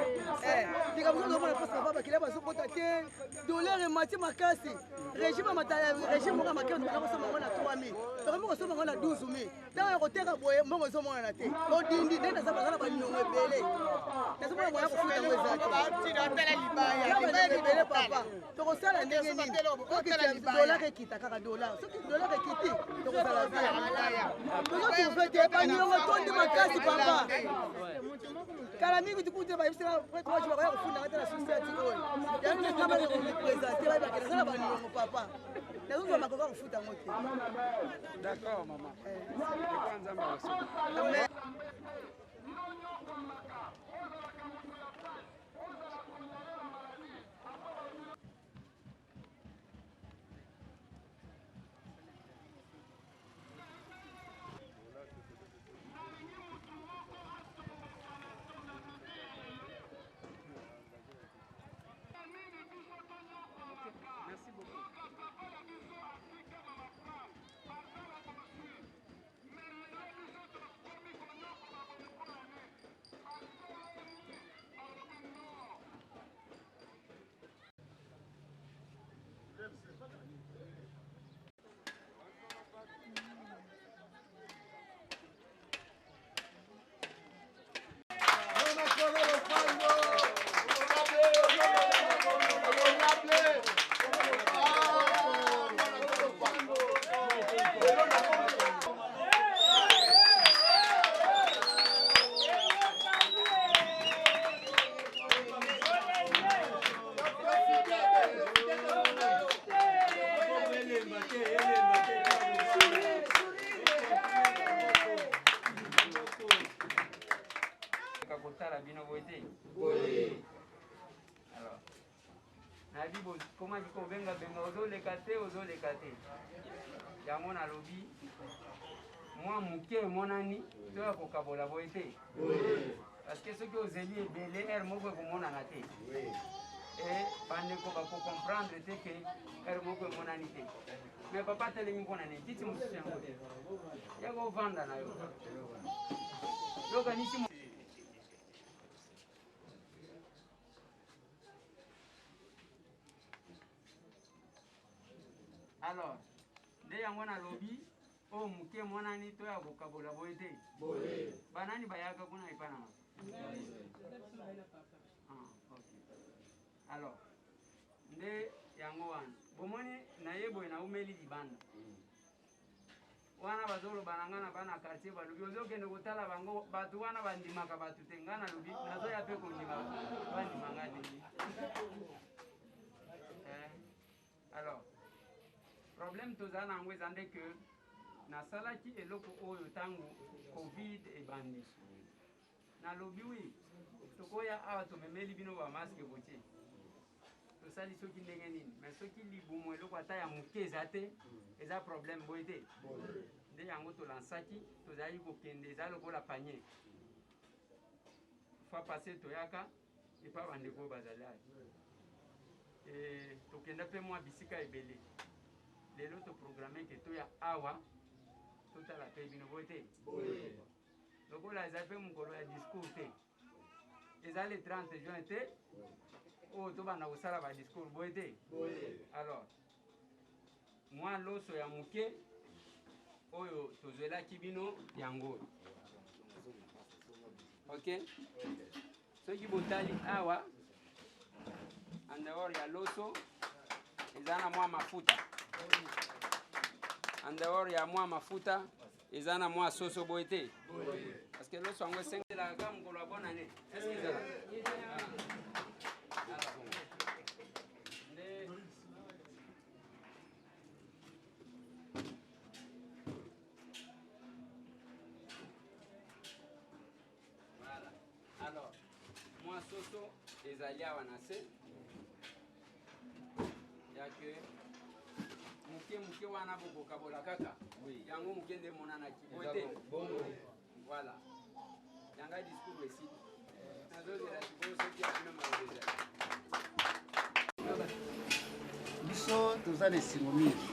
likambo ozomona mpasi papa bakila bazokota te dollar emati makasi régime moko ya makasi nakosoma ngo na 3000 tokomi kosoma ngo na 12000 ntango ya koteka boye mbongo ezomonana te odindi nde naza bazala baninongo ebele nazomona moya kofuta ngo ezatebele papa tokosala ndenge nini dolar ekita kaka dolar soki dolar ekiti tokozala bien tozotuve te baniongo tondi makasi papa kala mingi tikute bayebisaka trois bakoya kofundaka te na société oyo yango nekabana korepresente bayebaka nazala baniongo papa nazozwa makoka kofuta ngo te d'accord mama ekwa nzambe akosola Comment je convainc benga ozoleka te yango nalobi mwa moke emonani to ya kokabola boye te parce que soki ozeli ebele ere moko ekomonana te e bandeko bakocomprendre te ke ere moko emonani te mais papa telemi mpona nini titi mosusu yango te yako ovanda na yo yokanisi alors oh muke mwana ni to ya kokabola boyete banani bayaka kuna ipana okay. Alors nde yango wana bomoni nayebo na umeli libanda wana bazolo banangana bana quartier balubi ozokende kotala bango batu wana bandimaka batu tengana lubi nazo ya pe kondima bandimanga te alors problème tozana nango eza nde ke nasalaki eloko oyo ntango covid ebandi nalobi wi tokoya awa tomemeli bino bamaske botie tosali soki ndenge nini mais soki libumu eloko ata ya moke eza te eza problème boye te nde yango tolansaki tozali kokende eza lokola panier fois passé toyaka epa bandeko oyo bazali tokenda mpe mwa bisika ebele lelo toprogramme ke toya awa totala mpe bino boye te lokola eza mpe mokolo ya discours te eza le 30 juin te oyo tobanda kosala badiscours boye te alors mwa loso ya moke oyo tozwelaki bino yango ok soki botali awa en dehors ya loso eza na mwa mafuta en dehors ya mwa mafuta eza na mwa soso boye te parce que loso yango esengelaka mokolo ya bonane est-ce que ezala alors mwa soso ezali awa na se yake muke wana bokokabola kaka yango muke nde monanaki boye te voilà yanga discours esi nazozela sikoyo soki akuna malobeza biso toza na esengo mingi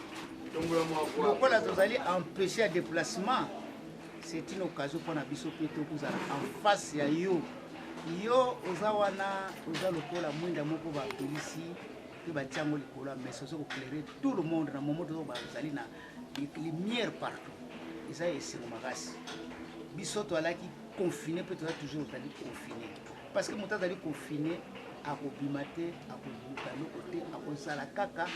lokola tozali empêché ya déplacement c'est une occasion mpona biso mpe tokozala en face ya yo oza wana oza lokola mwinda moko bapelisi mpe batiango likolo mais sozo koklaire tout le monde na momo tozo bazali na lumière partout eza esengo makasi biso toalaki confiné mpe toza toujours ozali confiné parce que moto azali confiné akobima te akoluka eloko te akozala kaka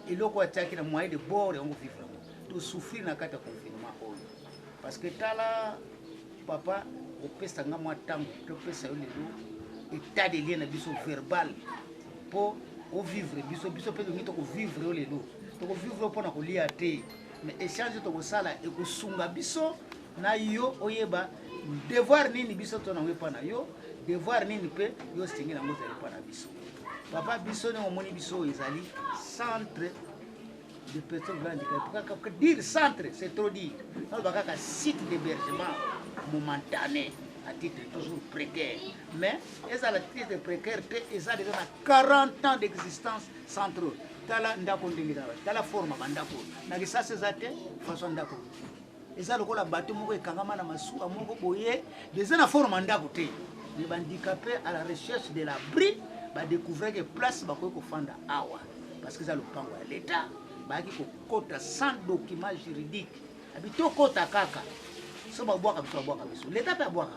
eloko atiaki na moyen de bord yango vivre tosouffrir na kati ya confinement oyo parce que tala papa opesanga mwa ntango topesa yo lelo état de lien na biso verbal mpo ovivre biso mpe tongi tokovivre yo lelo tokovivre mpona kolia te mais échange tokosala ekosunga biso na yo oyeba devoir nini biso to nango epa na yo devoir nini mpe yo senge nango ezali epa na biso papa biso ndenge omoni biso oyo ezali centre de personnes handicapées. Dire centre, c'est trop dire. Nous avons un site d'hébergement momentané à titre toujours précaire. Mais, ils ont le titre précaire, ils ont déjà 40 ans d'existence centre. Tala ndako ndengida, tala forme bandako. Na ça c'est ça façon ndako. Ils ont le bateau moko ekangama na masuka moko boye, des na forme ndako te. Les handicapés à la recherche de l'abri va découvrir que place ba ko fanda awa parce que ça le pango à l'état. Baki kokota sans document juridique abito kota kaka so babwaka biso babwaka biso leta pe abwaka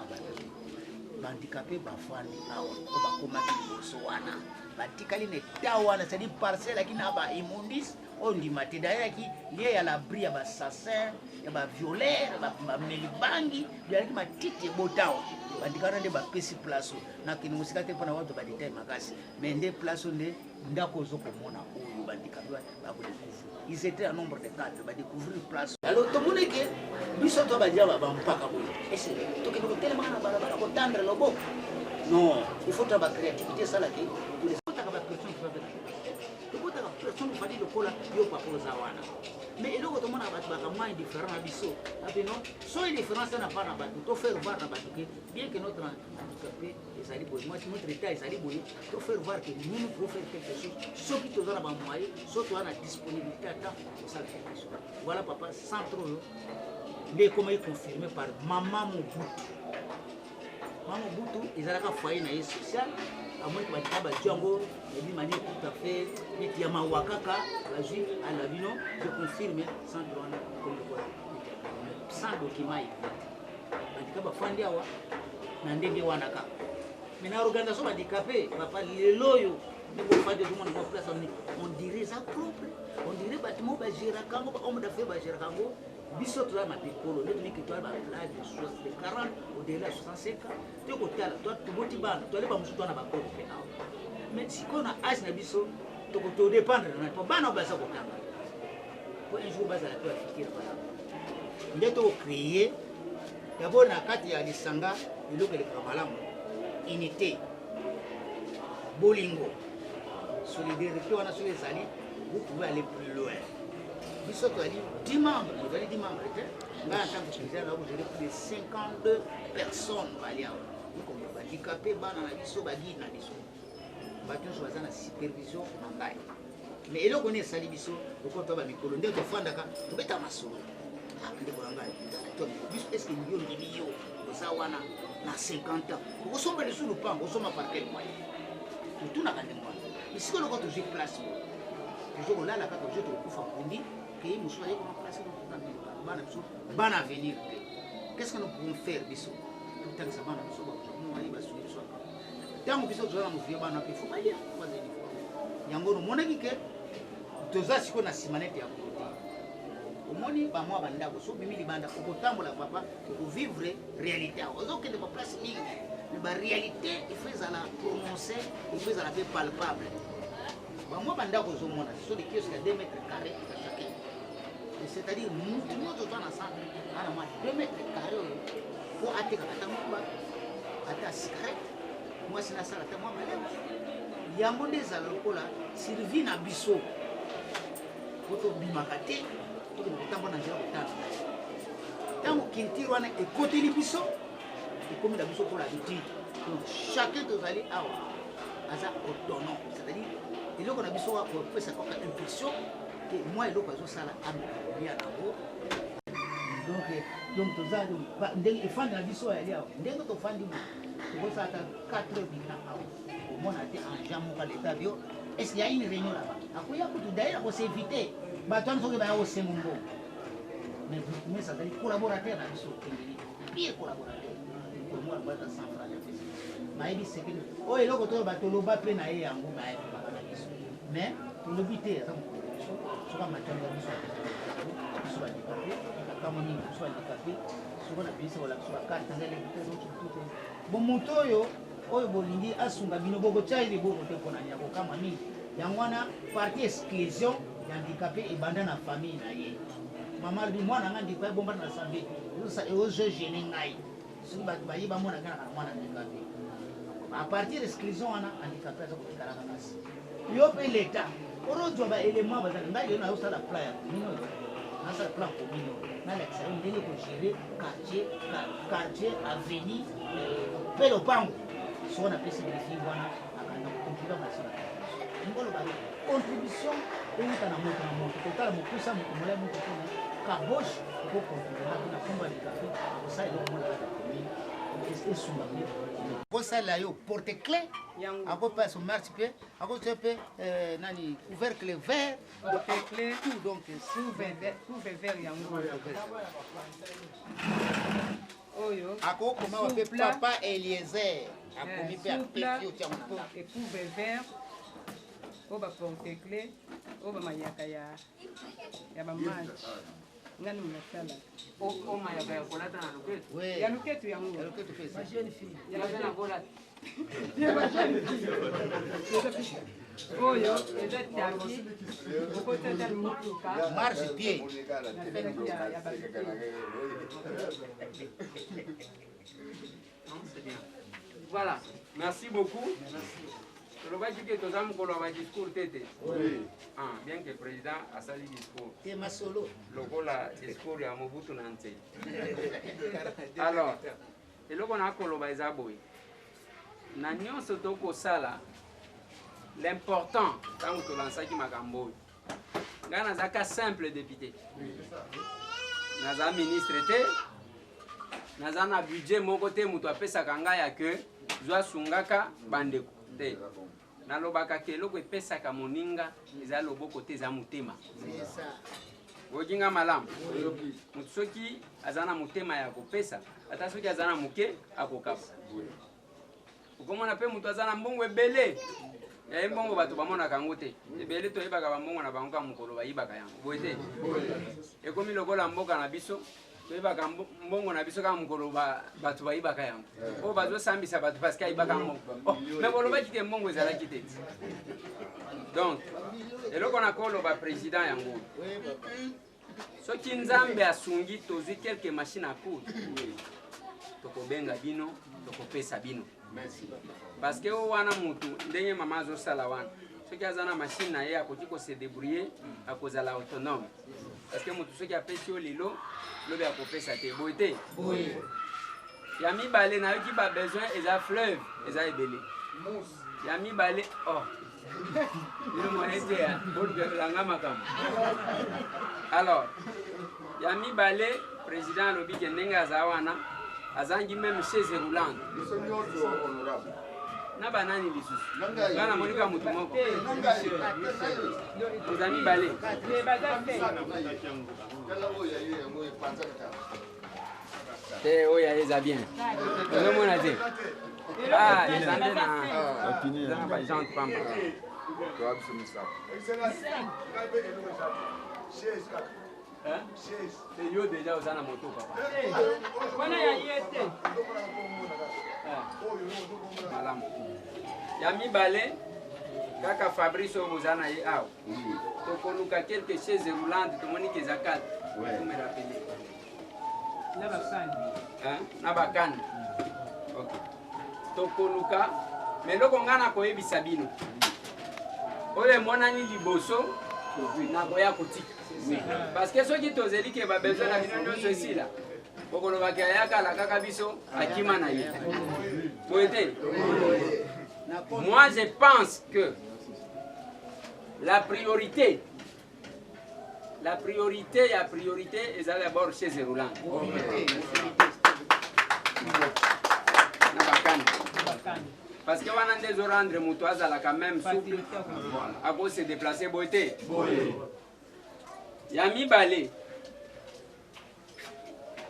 bandicapé bafandi awa o bakomaki liboso wana batikali ne ta wana c'est-à-dire parcelle aki na ba immondis ondima te d'ailleurs ki lié ya l'abri ya bassassin ya bavioleur bameli bangi byalaki matiti ebotawa bandikana nde bapesi place na kini mosika te mpona watu badetail makasi mais nde place nde ndako ozokomona oyo bandikapé bakodécouvrir ils étaient en nombre de 4 badécouvrir place alors tomoni ke biso to badia bampaka boye ese tokende kotelema na balabala kotandre loboko non il faut ta créativité ça là ke tokotaka bapression tokotaka pression fadi lokola yo papoza wana mais eloko tomona bato bakamwa indifférent na biso ape non so indifférence na pas na bato to faire voir na bato ke bien que notre handicapé ezali boye moi notre état ezali boye to faire voir que nous pouvons faire quelque chose so qui tozala ba moyen so to na disponibilité à temps pour ça quelque chose voilà papa sans trop nde comme est confirmé par maman Mobutu ezalaka foyer na ye social amoni batika bajango ebi manière tout à fait neti ya mawakaka bazwi à la bino je confirme sans droit comme quoi document iboti bandika bafandi awa na ndenge wana kaka mais na organisation bandikape papa lelo oyo ndekofandi tout le monde place on dirait ça propre on dirait bâtiment bagera kango ba homme d'affaires bagera kango biso toza mapekolo nde toliki toali baplage de 40 au-delà 65 ans tokotala toboti bana toaleba mosusu twana bakolo mpe awa mais sikoyo na age na biso todépendre na po bana baza kotanga po un jour bazala mpe bafikira bana nde tokocreye d'abord na kati ya lisanga eloko elekaka malamu unité bolingo solidarité wana soki ezali vous pouvez aller plus loin biso toali 10 membres tozali 10 membres te ngai en tant que président na bozali plus de 52 personnes bali awa bandikape bana na biso baguide na biso bato nyonso baza na supervision na ngai mais eloko nini esali biso lokola toa bamikolo nde tofandaka tobeta masolo ndeko na ngai biso estce milio ndimi yo oza wana na 50 ans okosomba lisu lupango osomba par quel moyen otunaka nde mwana esika loko tozwi place tozo kolala kaka ozo tokokufa kundi kei mosusu aye koma place bana biso bana avenir te qu'est ce que nous pouvons faire biso totangisa bana biso bamoaye basuli biso ntango biso toza na movie bana mpe fo balia bazali yango nomonaki ke toza sikoyo na nsima nete ya produit omoni bamwa bandako so bimi libanda okotambola papa okovivre réalité awa ozokende baplace mingi mais baréalité ifo ezala prononcé ifo ezala mpe palpable bamwa bandako ozomona so de kiosque ya 2 mètres carrés à chacun c'est-à-dire mutu nyonso toza na centre ana mwa 2 mètres carrés oyo po atekaka ta moba ata cigarette mwasi nasala ta mwa malema yango nde ezala lokola survie na biso po tobimaka te tokende kotambola na nzela kotala ntango culture wana ekoteli biso ekomi na biso mpola habitude donc chacun tozali awa aza autonome c'est-à-dire eloko na biso kopesa kaka impression ke mwa eloko azosala amekolia nango donc toza ndenge efandi na biso yali awa ndenge tofandi mo tokosala ta 4 heures bina awa omona te engent moka leta bio est ce y a une réunion là-bas akoya kutu d'ailleurs akosevite bato wana soki baya kosenga mbongo mais azali collaborateur na biso okendeli pire collaborateur omwana bata 100 francs ya pesa bayebi sekele oyo eloko toyo batoloba mpe na ye yango bayebi baka na biso mais tolobi te eza mokolo biso soka matanga biso biso badikape akama mingi biso badikape soko na bisa kolakisa bakarte nzelekutezotute bo moto oyo bolingi asunga bino bokotya liboko te mpona ya kokama mingi yango wana parti exclusion ya handicapé ebanda na famille na ye mama alobi mwana nga ndiko ebombana na sambe eozo gene ngai soki bato bayeba mona kaka na mwana handicapé a partir exclusion wana handicapé aza kotikalaka kasi yo mpe leta orozwa baélément bazali ngai lelo nayosala plan ya komine oyo nasala plan komine oyo nalakisa yo ndenge kogere quartier avenir mpe lopango soko napesi briefing wana akanda kocontribue masala ngoloba contribution euta na moto totala mokusa moto molai moto tona kaboshe okocontribue na komba likape akosala eloko mona kaka komine esunga mpe kosala yo porte clé akopesa marche mpe akotia mpe nani couvercle vert tout donc couvre vert yango oyo akokoma mpe papa Eliezer akomi mpe apesi otia mona couvre vert oyo baporte clé oyo bamayaka ya bamage ngani munasala omayaka ya kolata na loketo ya loketo yango jeune fille ya kolata oyo eza tapi okotata motuka marche pied voilà merci beaucoup tolobaki ke toza mokolo ya badiscours tete bien que président asali discours te masolo lokola discours ya mobutu na nzeli alors eloko na koloba eza boye na nyonso tokosala l'important ntango tolansaki makambo oyo ngai nazaka simple député naza ministre te naza na budget moko te moto apesaka ngai ya ke zwa asungaka bandeko te nalobaka ke eloko epesaka moninga eza loboko te eza motema okinga malamu moto soki azana mutema ya kopesa ata soki azana muke akokapa okomona pe mutu azana mbongo ebele ya mbongo bato bamonaka yango te ebele toyebaka bambongo na bango ka mokolo bayibaka yango boye te ekomi lokola mboka na biso toyebaka mbongo na biso kaka mokolo bato bayibaka yango oyo bazosambisa bato parceke ayibaka mbongo me bolobaki te mbongo ezalaki te donc eloko nakoloba président yango soki nzambe asungi tozwi quelque machine à coudre tokobenga bino tokopesa bino parce que o wana mutu ndenge mama azosala wana soki aza na machine na ye akoki kose débrouiller akozala autonome parce que mutu soki apesi yo lelo lobi akopesa te boye te ya mibale nayoki babesoin eza fleuve eza ebele ya mibale bino moye te ya bolanga makambo alors ya mibale président alobi ke ndenge aza wana azangi même chaise roulante na banani lisusu nga namoni ka mutu moko oza mibale te oyo eza bien ozomona te eza nde na bagente pamba yo déjà oza na moto papa wana ya ye te malamu ya mibale kaka Fabrice oyo boza na ye awa tokoluka quelque chaise roulante tomoni ke eza 4 tomerapele na bakani tokoluka meloko nga na koyebisa bino oyo emonani liboso nakoya kotika parce que soki tozeli ke babesoin na bino nyonso esila okolobaki ayakala kaka biso akima na ye boye te moi je pense que la priorité ya priorité eza d'abord chaise roulante na bakani parce que wana nde ezorendre moto azalaka même souple akose déplacer boye te ya mibale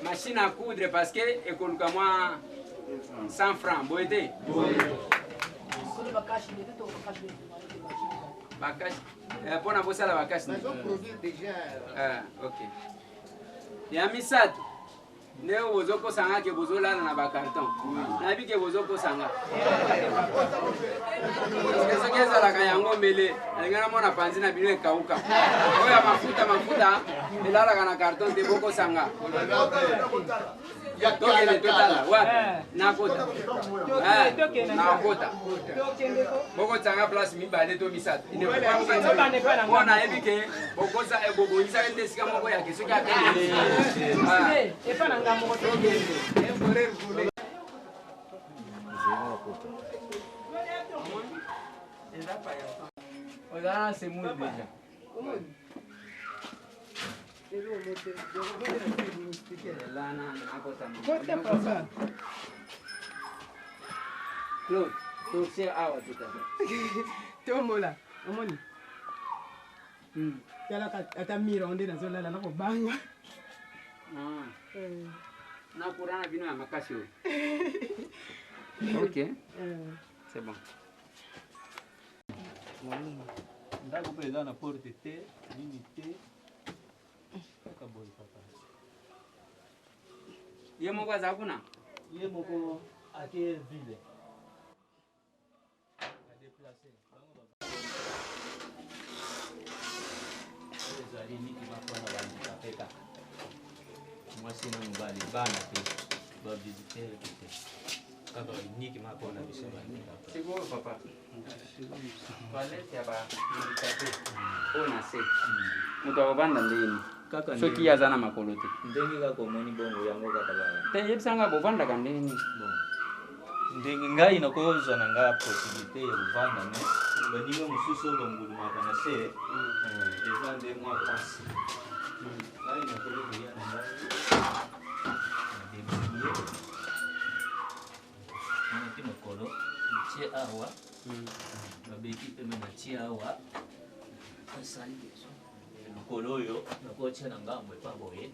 machine à coudre parce que ekoluka mwa 100 francs boye te bakashi mpona bosala bakashi ok ya misato nde bozokosanga ke bozolala na bacarton nayebi ke bozokosanga soki ezalaka yango mbele alingi namona panzi na bino ekauka oyo ya mafuta elalaka na carton te bokosanga tokende totala wapi nakota nakota bokosanga place mibale to misato mpo nayebi ke bobongisaka te esika moko yake soki akende ozala semoule déjà Claude, torse awa tuta tomola omoni talaka ata mira onde nazolala nakobanga nakurana bino ya makasi oyo ok c'est bon ndako mpe eza na porte te nini te kaka boye papa ye moko aza kuna ye moko ake ville adeplace ezali niki mapona bandikape kaka mwasi na mobali bana te bavisitere te kaka niki mapona biso bandikape sikoyo papa toilette ya bandikape oyo na se moto akovanda ndeni soki aza na makolo te ndenge kaka omoni bongo yango kaka te yebisanga bovandaka ndeni ndenge ngai nakozwa na ngai possibilité ya kovanda me baninga mosusu oyo bangulumaka na se eza nde mwa pasi ngai nakolekoya na ngai nadebrouille nati mokolo natie awa babeki pembe natie awa asali lokolo oyo nakotia na ngambo epa boye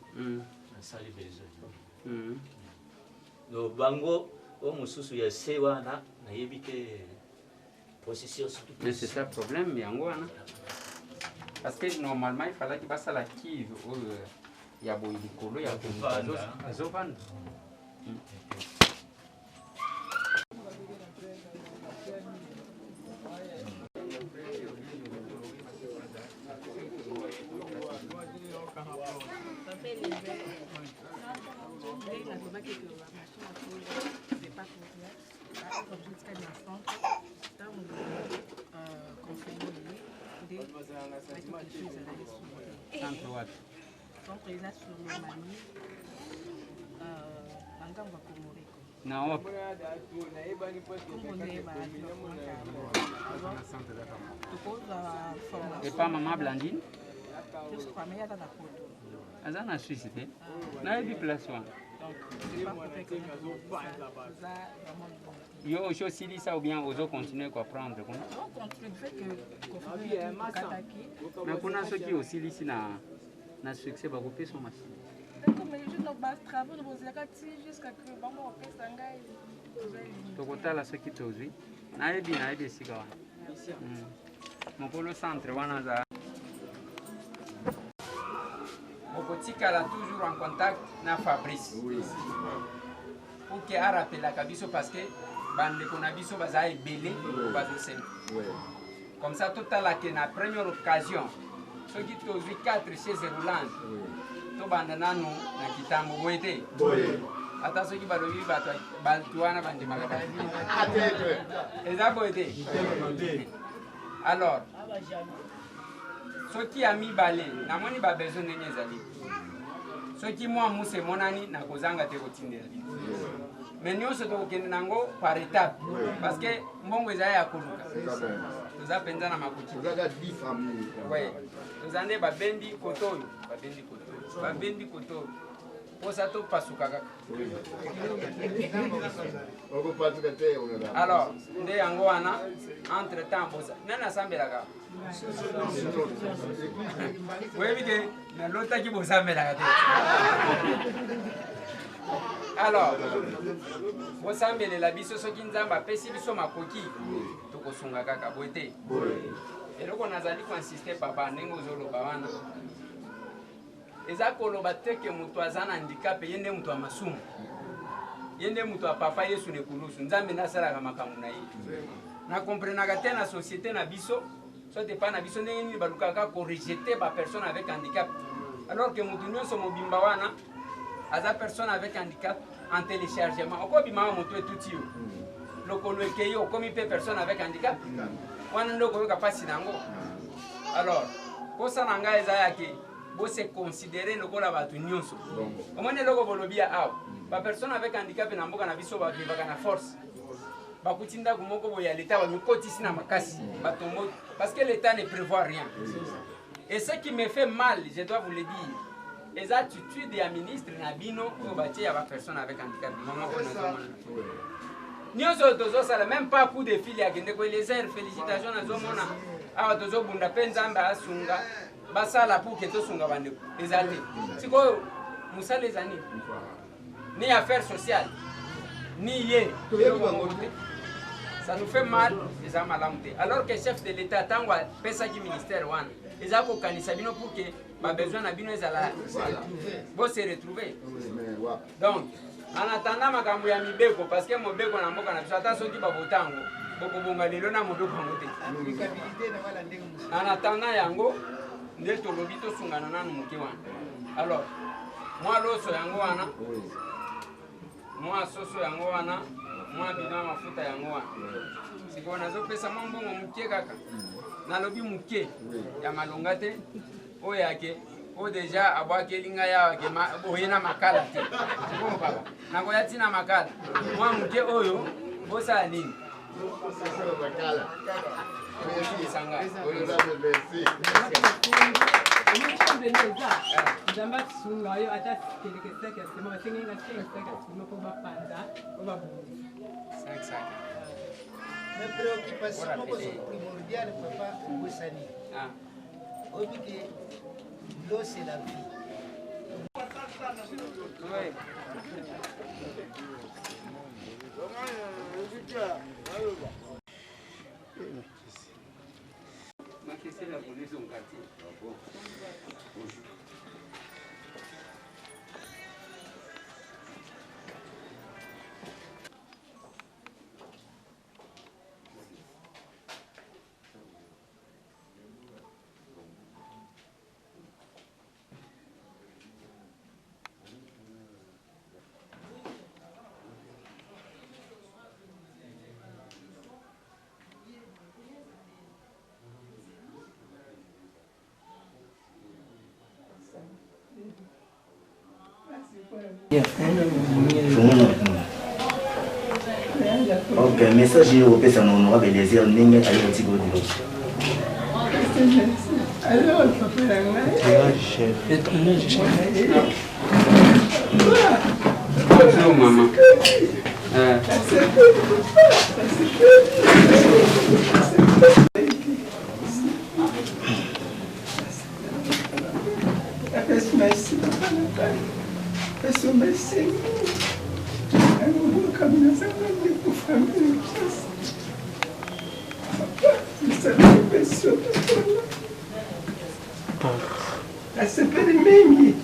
asali besoin no bango o mosusu ya se wana nayebi te processus. Mais c'est ça le problème yango wana parce que normalement il fallait qu'il passe à la kive il y a boy likolo ya azovanda. Centre wapi? Centre eza sur le mani bangambo ya Komoreko. Na wapi? Et pas maman Blandine? Aza na Suisse te? Nayebi place wana. Yo osilisa ou bien ozo continuer à prendre comme? On continue le fait que mais kuna soki osilisi na succès bakopesa son machine. Comme les jeunes bas travaux de bozakati jusqu'à que bango opesa ngai. Tokotala soki tozwi. Nayebi esika wana. Mokolo centre wana za Bokotikala toujours en contact na Fabrice. Oui. Pour qu'il a rappelé la cabiso parce que bande qu'on a biso baza ebele bazo sem. Oui. Comme ça tout à la première occasion ceux qui tozwi 4 chez Hollande. Oui. To bande nanu na kitambo boete. Oui. Ata ceux qui balobi batuana bande magaba. Eza boete. Alors ceux qui a mis balé, n'a pas besoin de nous. Ceux qui moi mousse monani na kozanga te kotindela. Mais nous se doit nango par étape parce que mbongo ezaya ya koluka. Nous appendons na makuti. Vous avez 10 familles. Oui. Nous ande ba bendi kotoyo, ba bendi kotoyo. Pour ça to pasuka kaka. Alors, nde yango wana entre temps boza. Nana sambelaka. Oui, que l'autre qui vous amène la tête. Alors, vous amènez la biso so kinzamba pesi biso makoki. Toko sunga kaka boete. Et donc on a zali ko insister papa nengo zolo bawana. Eza koloba te ke mutu azana handicap yende mutu amasumu. Yende mutu papa Yesu ne kulusu. Nzambe nasala kama makamuna yi. Na comprenaka te na société na biso. Soit pas na biso ndenge balukaka ko rejeter ba personne avec handicap alors que mutu nyonso mobimba wana aza personne avec handicap en téléchargement oko bima mutu etuti yo lokolo ekeyo komi pe personne avec handicap wana ndoko yoka pasi nango alors kosa nanga eza yake bo se considérer lokola batu nyonso omone loko bolobia aw ba personne avec handicap na mboka na biso ba vivaka na force bakutinda kumoko boya l'état ba mikotisi na makasi batombo parce que l'état ne prévoit rien. Et ce qui me fait mal, je dois vous le dire, les attitudes des ministres nabino au bâti à la personne avec handicap. Nous sommes même pas coup de fil à les airs félicitations à Zomona à Dozo Bunda Penzamba Sunga Basala pour que tout Sunga Bande les années. C'est quoi Moussa les années ni affaires sociales ni yé. Ça nous fait mal, les amalamoutés. Alors que le chef de l'État, tant que pesa qui ministère, ils ont organisé pour que ma besoin de bino se retrouver. Donc, en attendant ma campagne à Mibeko, parce que mon beko n'a pas de chata, ceux qui va voter, beaucoup de gens n'ont pas en attendant yango, nous sommes lobito sunganana mukiwan. Alors, moi l'osso yango ana, moi soso yango ana. Moi bina mafuta ya ngoa siko nazo pesa mambo muke kaka nalobi muke ya malonga te o yake o deja abwake linga ya ke boyena makala te siko baba nako ya tina makala moi muke oyo bosa nini makala merci sanga oyo merci Zamba sunga yo ata keleke seka sema basenga seka sema ko bapanda ko babu 5. Ma préoccupation primordiale papa Oussani. L'eau c'est la vie. Ok, message au pesa na honorable désir ndenge ayo tiko dilo. Alors, papa chef. Bonjour maman. Merci. Asipeli mingi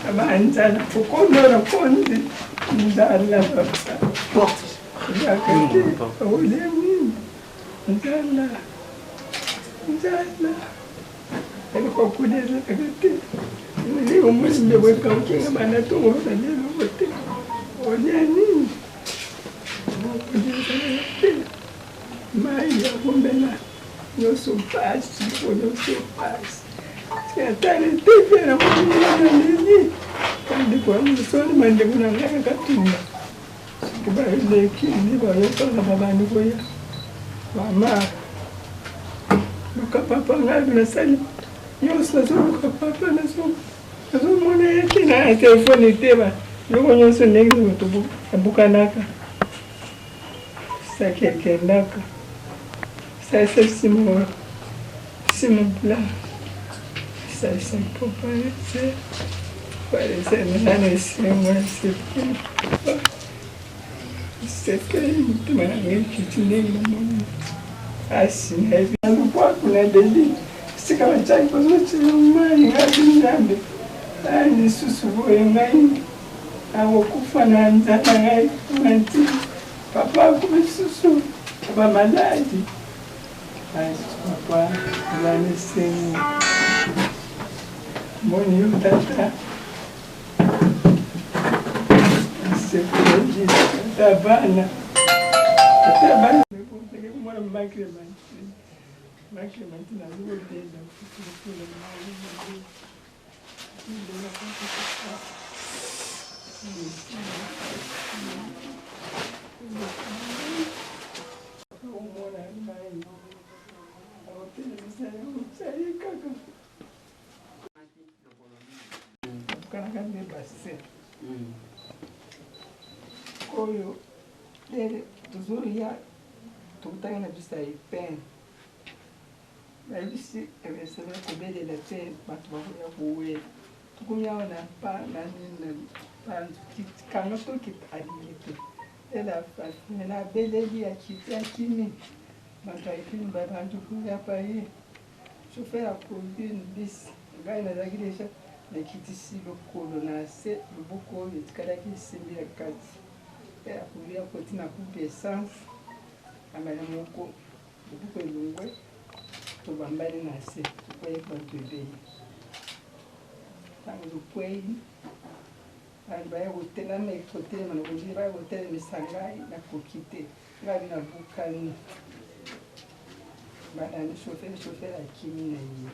abanjala ukondora konde ndala baba yakati ule mimi ndala alikuwa kudeza kati ni umwe weka ukinga bana to wona lelo wote onya nini mai ya kumbela yoso pasi yoso pasi atari tepe na mwana nini kandi kwa msoni mande kuna ngaka katumba kuba ile kini ba yoto na baba ni koya mama papa ngapi na sali yoso zo papa na so mwana yake na telefoni teba yoko nyoso nengi mutubu abukanaka sakekendaka sasa simu bla ça peut paraître nana simu c'est que tu m'as dit que tu n'es pas mon asina hivi kwa kuna deli sika machai kwa zote mai ngapi ndambe ani susubo ngai awo kufa na nzana ngai manti papa kumisusu baba maladi ai papa lani sing moni utata sekoji tabana mwana makrementi na zuwa tena kukula oyo lere tuzuri ya tukutana bisa ipen bayibisi ebesebe kubelela te batu bakuya kuwe tukumyaona pa nanini kanga tokit alilite ela fasina beleli ya kimi bantu ayipini babantu kuya pa ye chauffeur akobini bisi ngai nazakilesha nakitisi lokolo na se loboko oyo etikadaki esembi ya kati akulia koti na coupe essence amala moko loboko elongwe tobambani na se tokwei bantu ebei ntango tokwei bantu baya kotelama ekotelema nakondili baya kotelemisa ngai nakoki te ngai bi nabukani banani chauffeur akimi na ye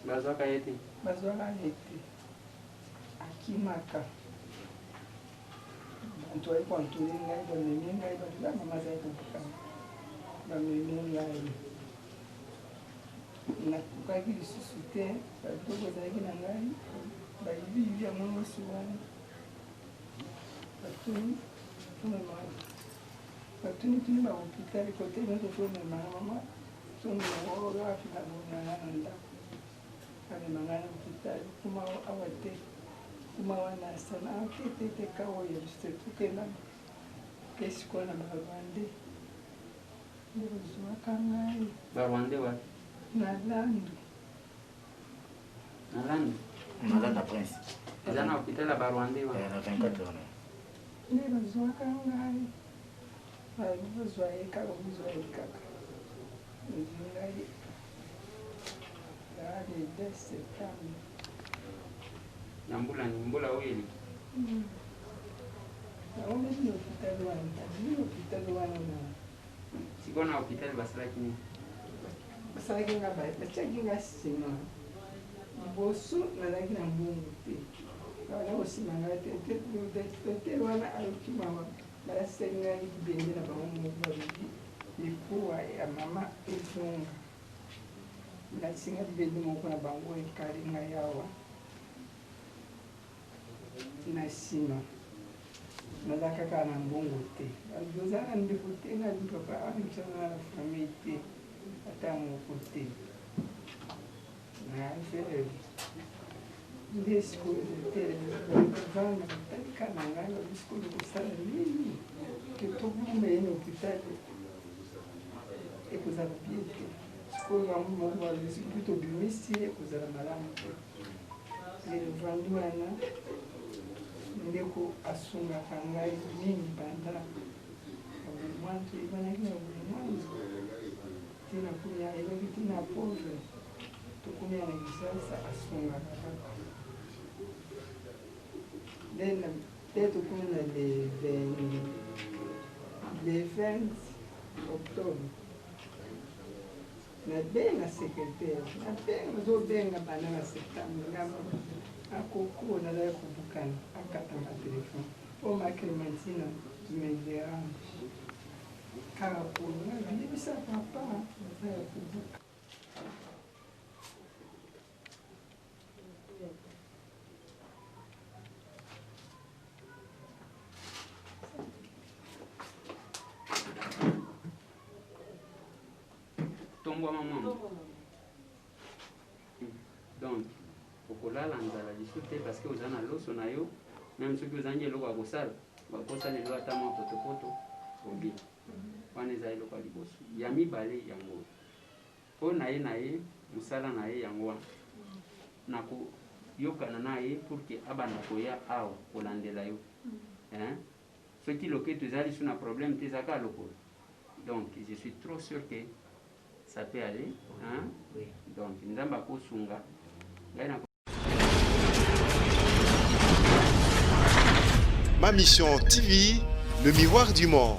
bazwaka ye te akimaka bantu ayi kwantuli ngai bamemi ngai bantu bamama zai kobukana bamemi ngai nakokaki lisusu te babitoko ezalaki na ngai bayibiyibi ya monosi wana batuni bahopitali kote nyonso tomemana mama somemaafinabonanga na ndako amemanga na hopitali kuma awa te kuma wana sana tete kawo yose tukena kesiko na barwande ndozwa kangai barwande wa na landu Malanda Prince ezana hôpital ya barwande wa na 24 heures ndozwa kangai ndozwa ekaka ndozwa ekaka nzingai le 2 septembre na mbula oyeli naomeni hôpital wana sikona hôpital basalaki nini basalaki nga batiaki nga nsima liboso nazalaki na mbongo te wana kosima nga te wana alokima balasaki ngai libende na bango moko balobi likuwa ya mama etonga nasinga libende moko na bango ekali ngai awa na nsima naza kaka na mbongo te oza na ndeko te na papa amikisana na famille te ata moko te na fere nde sikoyo televana talika na ngai babi sikoyo kosala nini ke tobuma ye na hôpital ekozala bie te sikoyo bango moko bazosikopi tobimisi ekozala malamu te elevandi wana ndeko asungaka ngai mingi banda abulmwanzo ebanaki na bulmwanzo tina kumia eleki tina pauvre tokumia na kisasa asungaka kaka nde tokumi na le 20 octobre nabenga secrétaire nazobenga bana na septembre ngamba akoko nazali kobukana akatanga telefone o ma Clémentine me dérange kaka pona biyebisa papa nazali kobuka tombwa mama donc okolala nzala lisu te parce que oza na loso na yo même soki ozangi eloko ya kosala bakosala elo ata mwa potopoto obi wana eza eloko ya liboso ya mibale yango mpo na ye mosala na ye yango wana na koyokana na ye pour ke abanda koya awa kolandela yo soki loketo eza lisu na problème te ezaka lokola donc je suis trop sûr que ça peut aller donc nzambe akosunga ngai na Ma Mission TV, le miroir du monde.